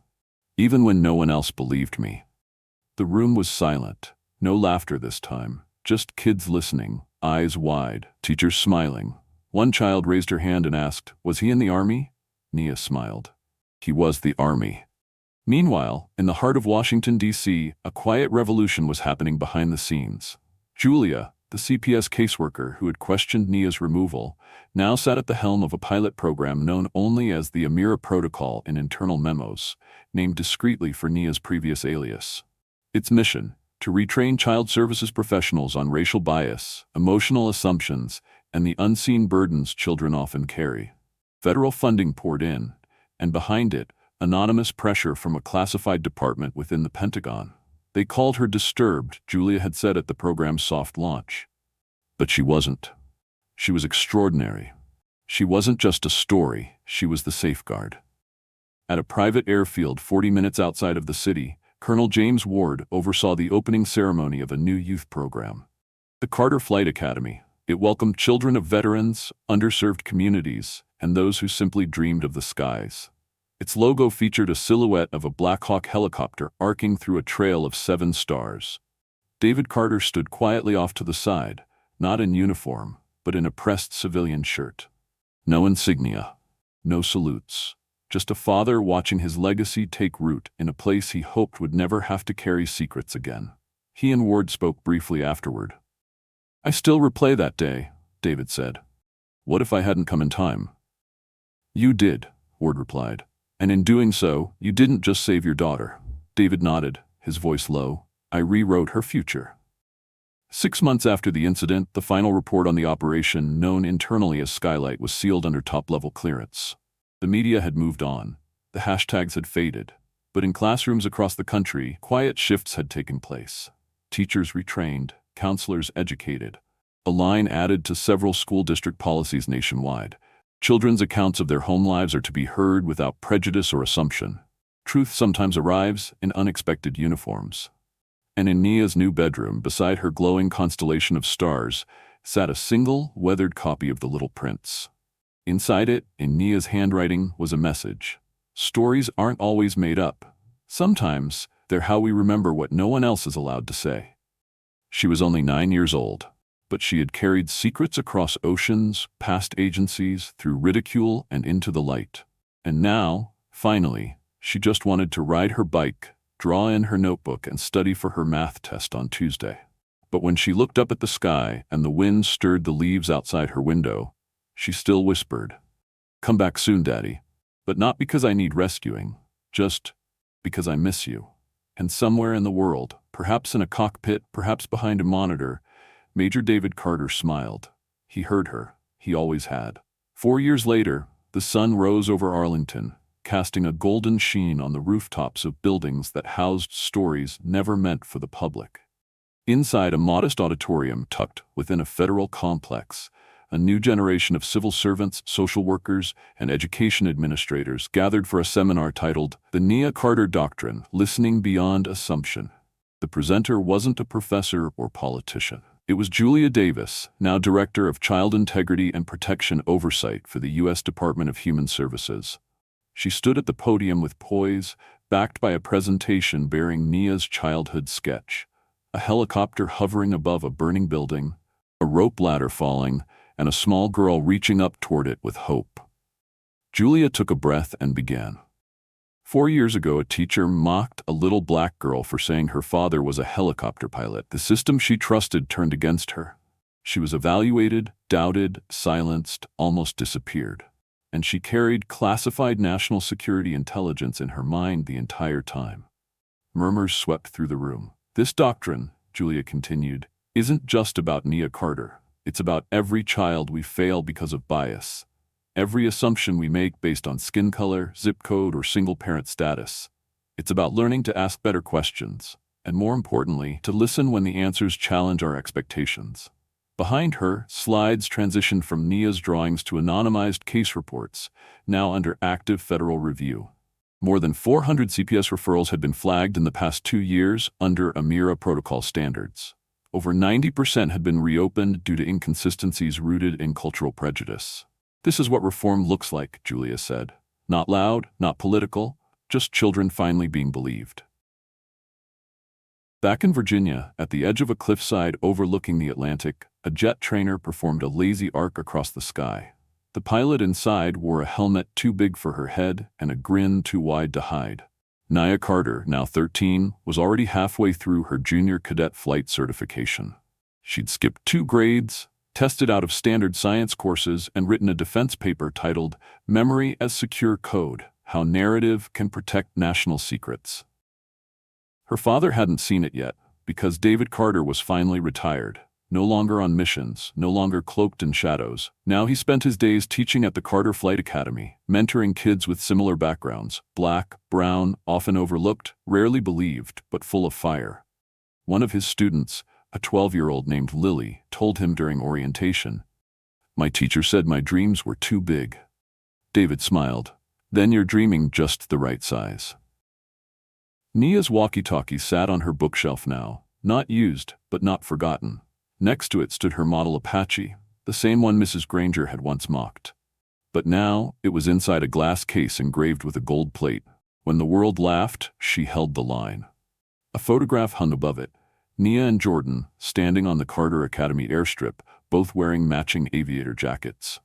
Even when no one else believed me." The room was silent. No laughter this time. Just kids listening, eyes wide, teachers smiling. One child raised her hand and asked, "Was he in the army?" Nia smiled. He was the army. Meanwhile, in the heart of Washington, D.C., a quiet revolution was happening behind the scenes. Julia, the CPS caseworker who had questioned Nia's removal, now sat at the helm of a pilot program known only as the Amira Protocol in internal memos, named discreetly for Nia's previous alias. Its mission, to retrain child services professionals on racial bias, emotional assumptions, and the unseen burdens children often carry. Federal funding poured in, and behind it, anonymous pressure from a classified department within the Pentagon. They called her disturbed, Julia had said at the program's soft launch. But she wasn't. She was extraordinary. She wasn't just a story, she was the safeguard. At a private airfield 40 minutes outside of the city, Colonel James Ward oversaw the opening ceremony of a new youth program. The Carter Flight Academy. It welcomed children of veterans, underserved communities, and those who simply dreamed of the skies. Its logo featured a silhouette of a Black Hawk helicopter arcing through a trail of 7 stars. David Carter stood quietly off to the side, not in uniform, but in a pressed civilian shirt. No insignia, no salutes. Just a father watching his legacy take root in a place he hoped would never have to carry secrets again. He and Ward spoke briefly afterward. "I still replay that day," David said. "What if I hadn't come in time?" "You did," Ward replied. "And in doing so, you didn't just save your daughter." David nodded, his voice low. "I rewrote her future." 6 months after the incident, the final report on the operation, known internally as Skylight, was sealed under top-level clearance. The media had moved on. The hashtags had faded. But in classrooms across the country, quiet shifts had taken place. Teachers retrained, counselors educated. A line added to several school district policies nationwide. Children's accounts of their home lives are to be heard without prejudice or assumption. Truth sometimes arrives in unexpected uniforms. And in Nia's new bedroom, beside her glowing constellation of stars, sat a single, weathered copy of The Little Prince. Inside it, in Nia's handwriting, was a message. Stories aren't always made up. Sometimes, they're how we remember what no one else is allowed to say. She was only 9 years old, but she had carried secrets across oceans, past agencies, through ridicule and into the light. And now, finally, she just wanted to ride her bike, draw in her notebook, and study for her math test on Tuesday. But when she looked up at the sky and the wind stirred the leaves outside her window, she still whispered, "Come back soon, Daddy. But not because I need rescuing, just because I miss you." And somewhere in the world, perhaps in a cockpit, perhaps behind a monitor, Major David Carter smiled. He heard her. He always had. 4 years later, the sun rose over Arlington, casting a golden sheen on the rooftops of buildings that housed stories never meant for the public. Inside a modest auditorium tucked within a federal complex, a new generation of civil servants, social workers, and education administrators gathered for a seminar titled The Nia Carter Doctrine, Listening Beyond Assumption. The presenter wasn't a professor or politician. It was Julia Davis, now Director of Child Integrity and Protection Oversight for the U.S. Department of Human Services. She stood at the podium with poise, backed by a presentation bearing Nia's childhood sketch. A helicopter hovering above a burning building, a rope ladder falling, and a small girl reaching up toward it with hope. Julia took a breath and began. 4 years ago, a teacher mocked a little black girl for saying her father was a helicopter pilot. The system she trusted turned against her. She was evaluated, doubted, silenced, almost disappeared. And she carried classified national security intelligence in her mind the entire time. Murmurs swept through the room. This doctrine, Julia continued, isn't just about Nia Carter. It's about every child we fail because of bias. Every assumption we make based on skin color, zip code, or single-parent status. It's about learning to ask better questions, and more importantly, to listen when the answers challenge our expectations. Behind her, slides transitioned from Nia's drawings to anonymized case reports, now under active federal review. More than 400 CPS referrals had been flagged in the past 2 years under AMIRA protocol standards. Over 90% had been reopened due to inconsistencies rooted in cultural prejudice. This is what reform looks like, Julia said. Not loud, not political, just children finally being believed. Back in Virginia, at the edge of a cliffside overlooking the Atlantic, a jet trainer performed a lazy arc across the sky. The pilot inside wore a helmet too big for her head and a grin too wide to hide. Nia Carter, now 13, was already halfway through her junior cadet flight certification. She'd skipped 2 grades, tested out of standard science courses, and written a defense paper titled Memory as Secure Code: How Narrative Can Protect National Secrets. Her father hadn't seen it yet, because David Carter was finally retired. No longer on missions, no longer cloaked in shadows. Now he spent his days teaching at the Carter Flight Academy, mentoring kids with similar backgrounds, black, brown, often overlooked, rarely believed, but full of fire. One of his students, a 12-year-old named Lily, told him during orientation, "My teacher said my dreams were too big." David smiled. "Then you're dreaming just the right size." Nia's walkie-talkie sat on her bookshelf now, not used, but not forgotten. Next to it stood her model Apache, the same one Mrs. Granger had once mocked. But now it was inside a glass case engraved with a gold plate. When the world laughed, she held the line. A photograph hung above it. Nia and Jordan, standing on the Carter Academy airstrip, both wearing matching aviator jackets.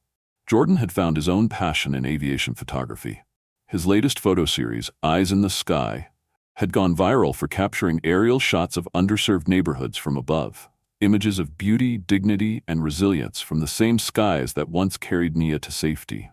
Jordan had found his own passion in aviation photography. His latest photo series, Eyes in the Sky, had gone viral for capturing aerial shots of underserved neighborhoods from above. Images of beauty, dignity, and resilience from the same skies that once carried Nia to safety.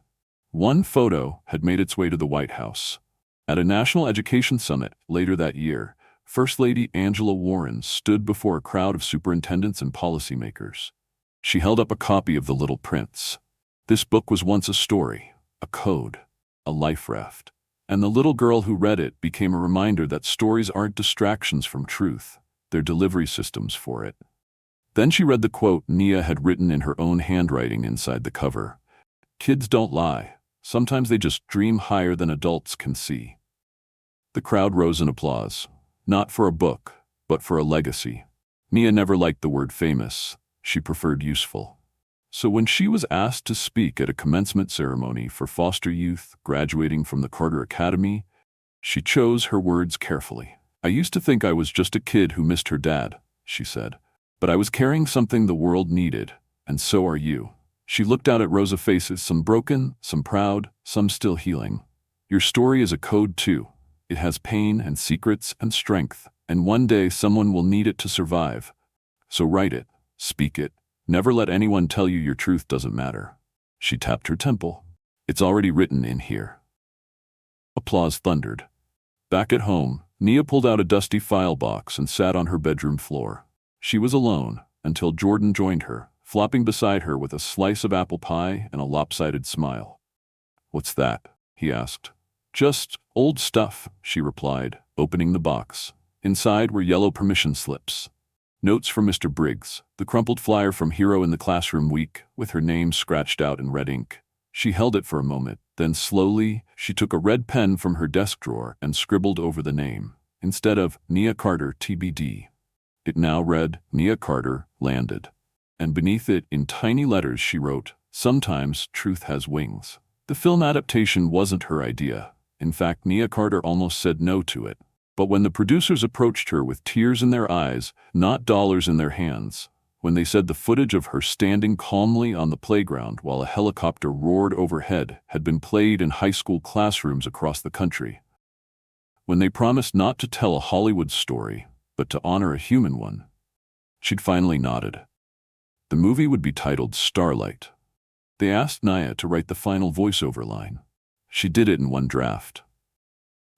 One photo had made its way to the White House. At a national education summit later that year, First Lady Angela Warren stood before a crowd of superintendents and policymakers. She held up a copy of The Little Prince. This book was once a story, a code, a life raft. And the little girl who read it became a reminder that stories aren't distractions from truth, they're delivery systems for it. Then she read the quote Nia had written in her own handwriting inside the cover. "Kids don't lie. Sometimes they just dream higher than adults can see." The crowd rose in applause. Not for a book, but for a legacy. Nia never liked the word famous. She preferred useful. So when she was asked to speak at a commencement ceremony for foster youth graduating from the Carter Academy, she chose her words carefully. "I used to think I was just a kid who missed her dad," she said. "But I was carrying something the world needed, and so are you." She looked out at rows of faces, some broken, some proud, some still healing. "Your story is a code too. It has pain and secrets and strength, and one day someone will need it to survive. So write it, speak it, never let anyone tell you your truth doesn't matter." She tapped her temple. "It's already written in here." Applause thundered. Back at home, Nia pulled out a dusty file box and sat on her bedroom floor. She was alone until Jordan joined her, flopping beside her with a slice of apple pie and a lopsided smile. "What's that?" he asked. "Just old stuff," she replied, opening the box. Inside were yellow permission slips. Notes from Mr. Briggs, the crumpled flyer from Hero in the Classroom Week, with her name scratched out in red ink. She held it for a moment, then slowly, she took a red pen from her desk drawer and scribbled over the name. Instead of Nia Carter TBD, it now read Nia Carter Landed. And beneath it, in tiny letters, she wrote, "Sometimes truth has wings." The film adaptation wasn't her idea. In fact, Nia Carter almost said no to it. But when the producers approached her with tears in their eyes, not dollars in their hands, when they said the footage of her standing calmly on the playground while a helicopter roared overhead had been played in high school classrooms across the country, when they promised not to tell a Hollywood story, but to honor a human one, she'd finally nodded. The movie would be titled Starlight. They asked Nia to write the final voiceover line. She did it in one draft.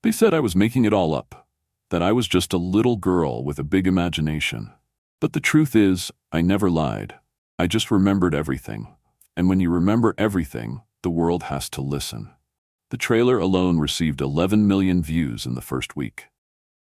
"They said I was making it all up, that I was just a little girl with a big imagination. But the truth is, I never lied. I just remembered everything. And when you remember everything, the world has to listen." The trailer alone received 11 million views in the first week.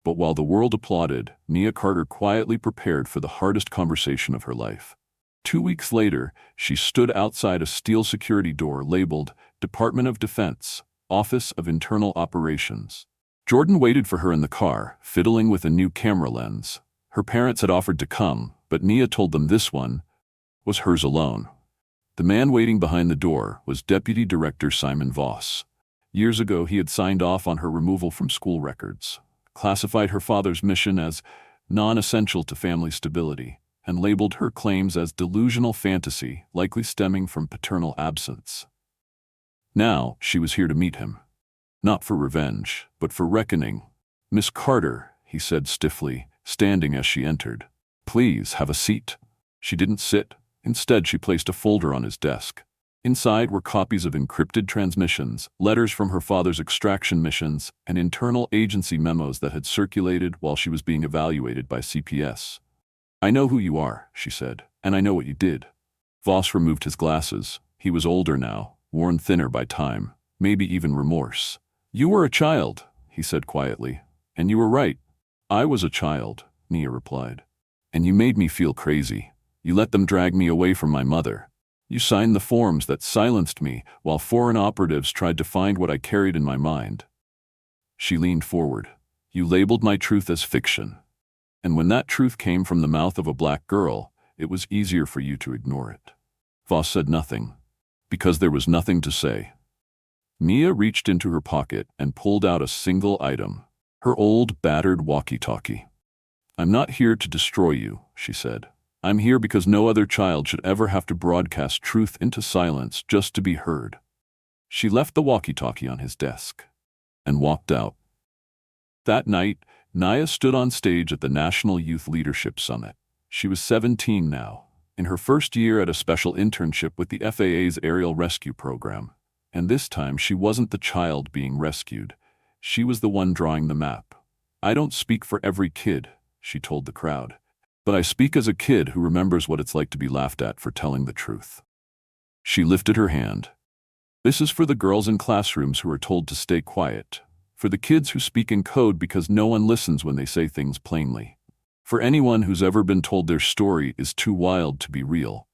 But while the world applauded, Nia Carter quietly prepared for the hardest conversation of her life. 2 weeks later, she stood outside a steel security door labeled Department of Defense, Office of Internal Operations. Jordan waited for her in the car, fiddling with a new camera lens. Her parents had offered to come, but Nia told them this one was hers alone. The man waiting behind the door was Deputy Director Simon Voss. Years ago, he had signed off on her removal from school records, classified her father's mission as non-essential to family stability, and labeled her claims as delusional fantasy, likely stemming from paternal absence. Now, she was here to meet him. Not for revenge, but for reckoning. "Miss Carter," he said stiffly, standing as she entered. "Please, have a seat." She didn't sit. Instead, she placed a folder on his desk. Inside were copies of encrypted transmissions, letters from her father's extraction missions, and internal agency memos that had circulated while she was being evaluated by CPS. "I know who you are," she said, "and I know what you did." Voss removed his glasses. He was older now, worn thinner by time, maybe even remorse. "You were a child," he said quietly. "And you were right. I was a child," Nia replied. "And you made me feel crazy. You let them drag me away from my mother. You signed the forms that silenced me while foreign operatives tried to find what I carried in my mind." She leaned forward. "You labeled my truth as fiction. And when that truth came from the mouth of a black girl, it was easier for you to ignore it." Voss said nothing, because there was nothing to say. Nia reached into her pocket and pulled out a single item, her old, battered walkie-talkie. "I'm not here to destroy you," she said. "I'm here because no other child should ever have to broadcast truth into silence just to be heard." She left the walkie-talkie on his desk and walked out. That night, Nia stood on stage at the National Youth Leadership Summit. She was 17 now, in her first year at a special internship with the FAA's aerial rescue program. And this time, she wasn't the child being rescued. She was the one drawing the map. "I don't speak for every kid," she told the crowd. "But I speak as a kid who remembers what it's like to be laughed at for telling the truth." She lifted her hand. "This is for the girls in classrooms who are told to stay quiet. For the kids who speak in code because no one listens when they say things plainly. For anyone who's ever been told their story is too wild to be real."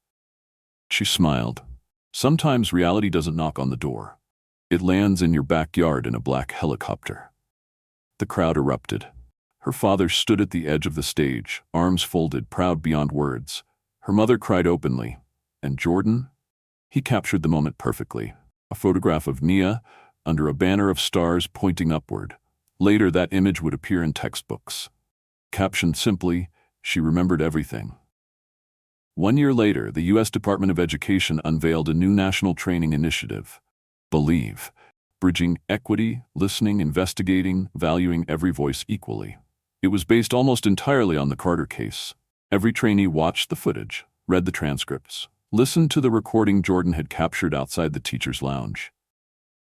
She smiled. Sometimes reality doesn't knock on the door. It lands in your backyard in a black helicopter. The crowd erupted. Her father stood at the edge of the stage, arms folded, proud beyond words. Her mother cried openly. And Jordan? He captured the moment perfectly. A photograph of Nia, under a banner of stars pointing upward. Later, that image would appear in textbooks. Captioned simply, "She remembered everything." 1 year later, the U.S. Department of Education unveiled a new national training initiative, Believe, bridging equity, listening, investigating, valuing every voice equally. It was based almost entirely on the Carter case. Every trainee watched the footage, read the transcripts, listened to the recording Jordan had captured outside the teacher's lounge.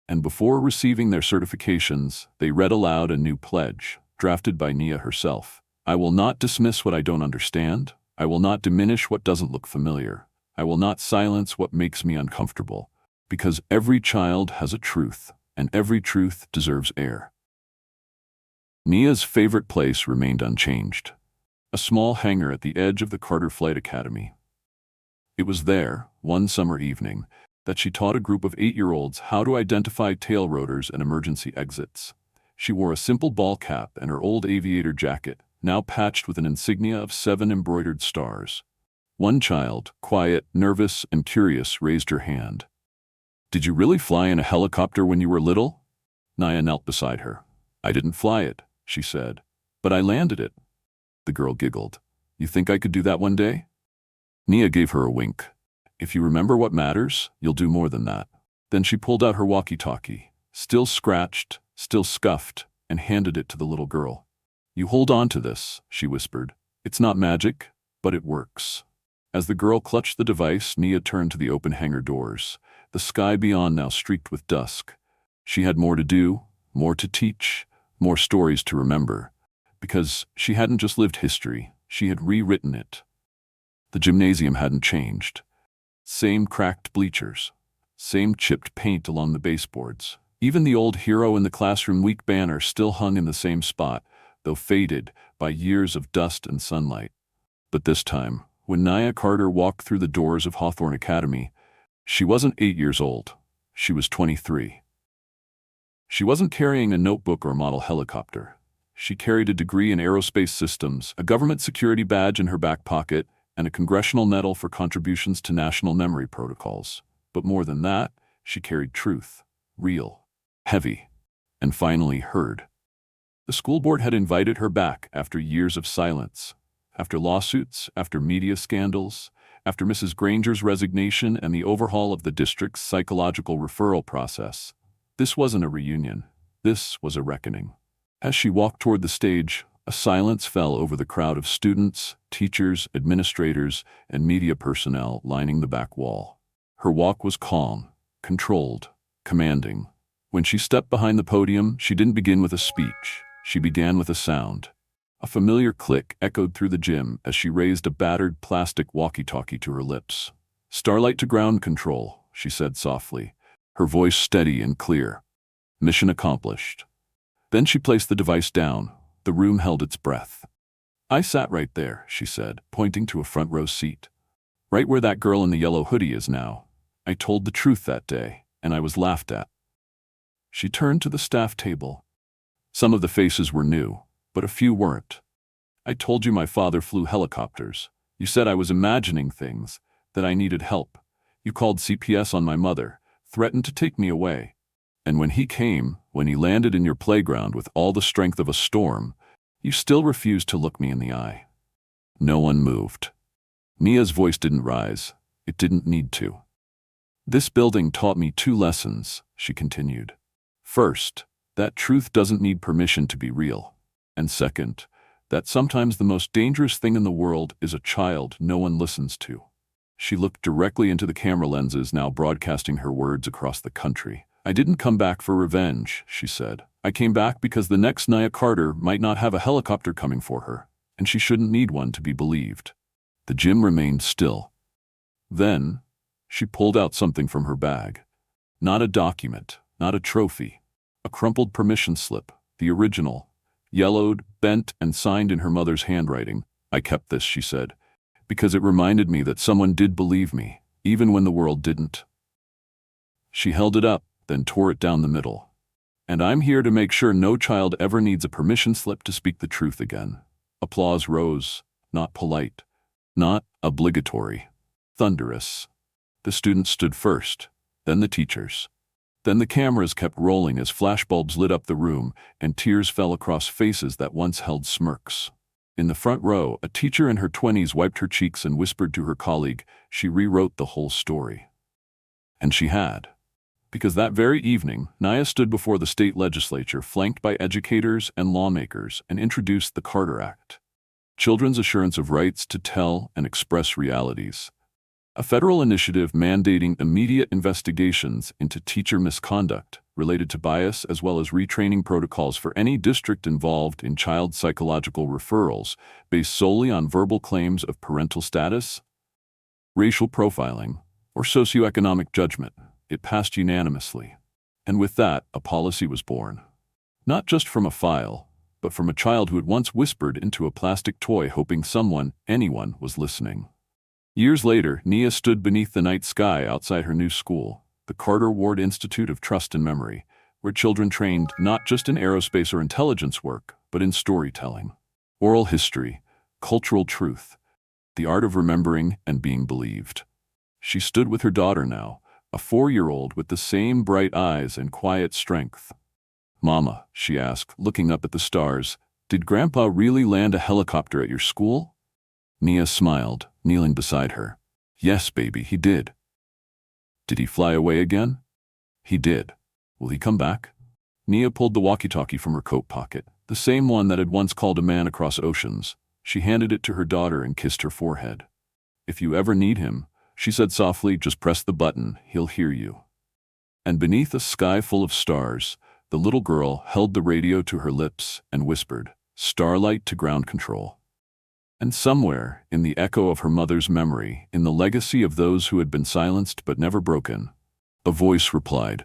And before receiving their certifications, they read aloud a new pledge, drafted by Nia herself. "I will not dismiss what I don't understand. I will not diminish what doesn't look familiar. I will not silence what makes me uncomfortable. Because every child has a truth, and every truth deserves air." Nia's favorite place remained unchanged. A small hangar at the edge of the Carter Flight Academy. It was there, one summer evening, that she taught a group of 8-year-olds how to identify tail rotors and emergency exits. She wore a simple ball cap and her old aviator jacket, now patched with an insignia of 7 embroidered stars. One child, quiet, nervous, and curious, raised her hand. "Did you really fly in a helicopter when you were little?" Nia knelt beside her. "I didn't fly it," she said, "but I landed it." The girl giggled. "You think I could do that one day?" Nia gave her a wink. "If you remember what matters, you'll do more than that." Then she pulled out her walkie-talkie, still scratched, still scuffed, and handed it to the little girl. "You hold on to this," she whispered. "It's not magic, but it works." As the girl clutched the device, Nia turned to the open hangar doors. The sky beyond now streaked with dusk. She had more to do, more to teach, more stories to remember. Because she hadn't just lived history, she had rewritten it. The gymnasium hadn't changed. Same cracked bleachers. Same chipped paint along the baseboards. Even the old Hero in the Classroom Week banner still hung in the same spot, though faded by years of dust and sunlight. But this time, when Nia Carter walked through the doors of Hawthorne Academy, she wasn't 8 years old. She was 23. She wasn't carrying a notebook or a model helicopter. She carried a degree in aerospace systems, a government security badge in her back pocket, and a congressional medal for contributions to national memory protocols. But more than that, she carried truth, real, heavy, and finally heard. The school board had invited her back after years of silence, after lawsuits, after media scandals, after Mrs. Granger's resignation and the overhaul of the district's psychological referral process. This wasn't a reunion. This was a reckoning. As she walked toward the stage, a silence fell over the crowd of students, teachers, administrators, and media personnel lining the back wall. Her walk was calm, controlled, commanding. When she stepped behind the podium, she didn't begin with a speech. She began with a sound. A familiar click echoed through the gym as she raised a battered plastic walkie-talkie to her lips. "Starlight to ground control," she said softly, her voice steady and clear. "Mission accomplished." Then she placed the device down. The room held its breath. "I sat right there," she said, pointing to a front row seat. "Right where that girl in the yellow hoodie is now. I told the truth that day, and I was laughed at." She turned to the staff table. Some of the faces were new, but a few weren't. "I told you my father flew helicopters. You said I was imagining things, that I needed help. You called CPS on my mother, threatened to take me away. And when he came, when he landed in your playground with all the strength of a storm, you still refused to look me in the eye." No one moved. Nia's voice didn't rise. It didn't need to. "This building taught me 2 lessons," she continued. "First, that truth doesn't need permission to be real. And second, that sometimes the most dangerous thing in the world is a child no one listens to." She looked directly into the camera lenses now broadcasting her words across the country. "I didn't come back for revenge," she said. "I came back because the next Nia Carter might not have a helicopter coming for her, and she shouldn't need one to be believed." The gym remained still. Then, she pulled out something from her bag. Not a document, not a trophy. A crumpled permission slip, the original, yellowed, bent, and signed in her mother's handwriting. "I kept this," she said, "because it reminded me that someone did believe me, even when the world didn't." She held it up, then tore it down the middle. And I'm here to make sure no child ever needs a permission slip to speak the truth again. Applause rose, not polite, not obligatory, thunderous. The students stood first, then the teachers. Then the cameras kept rolling as flashbulbs lit up the room and tears fell across faces that once held smirks. In the front row, a teacher in her 20s wiped her cheeks and whispered to her colleague she rewrote the whole story. And she had. Because that very evening, Nia stood before the state legislature flanked by educators and lawmakers and introduced the Carter Act. Children's Assurance of Rights to Tell and Express Realities. A federal initiative mandating immediate investigations into teacher misconduct related to bias as well as retraining protocols for any district involved in child psychological referrals based solely on verbal claims of parental status, racial profiling, or socioeconomic judgment. It passed unanimously. And with that, a policy was born. Not just from a file, but from a child who had once whispered into a plastic toy hoping someone, anyone, was listening. Years later, Nia stood beneath the night sky outside her new school, the Carter Ward Institute of Trust and Memory, where children trained not just in aerospace or intelligence work, but in storytelling, oral history, cultural truth, the art of remembering and being believed. She stood with her daughter now, a 4-year-old with the same bright eyes and quiet strength. "Mama," she asked, looking up at the stars, "did Grandpa really land a helicopter at your school?" Nia smiled, kneeling beside her. "Yes, baby, he did." "Did he fly away again?" "He did. Will he come back?" Nia pulled the walkie-talkie from her coat pocket, the same one that had once called a man across oceans. She handed it to her daughter and kissed her forehead. "If you ever need him," she said softly, "just press the button, he'll hear you." And beneath a sky full of stars, the little girl held the radio to her lips and whispered, "Starlight to ground control." And somewhere, in the echo of her mother's memory, in the legacy of those who had been silenced but never broken, a voice replied,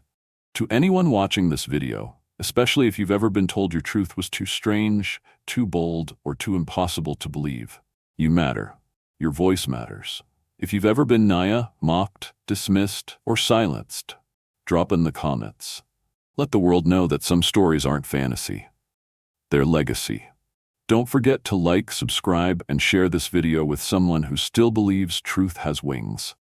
"To anyone watching this video, especially if you've ever been told your truth was too strange, too bold, or too impossible to believe, you matter. Your voice matters. If you've ever been Nia, mocked, dismissed, or silenced, drop in the comments. Let the world know that some stories aren't fantasy. They're legacy." Don't forget to like, subscribe, and share this video with someone who still believes truth has wings.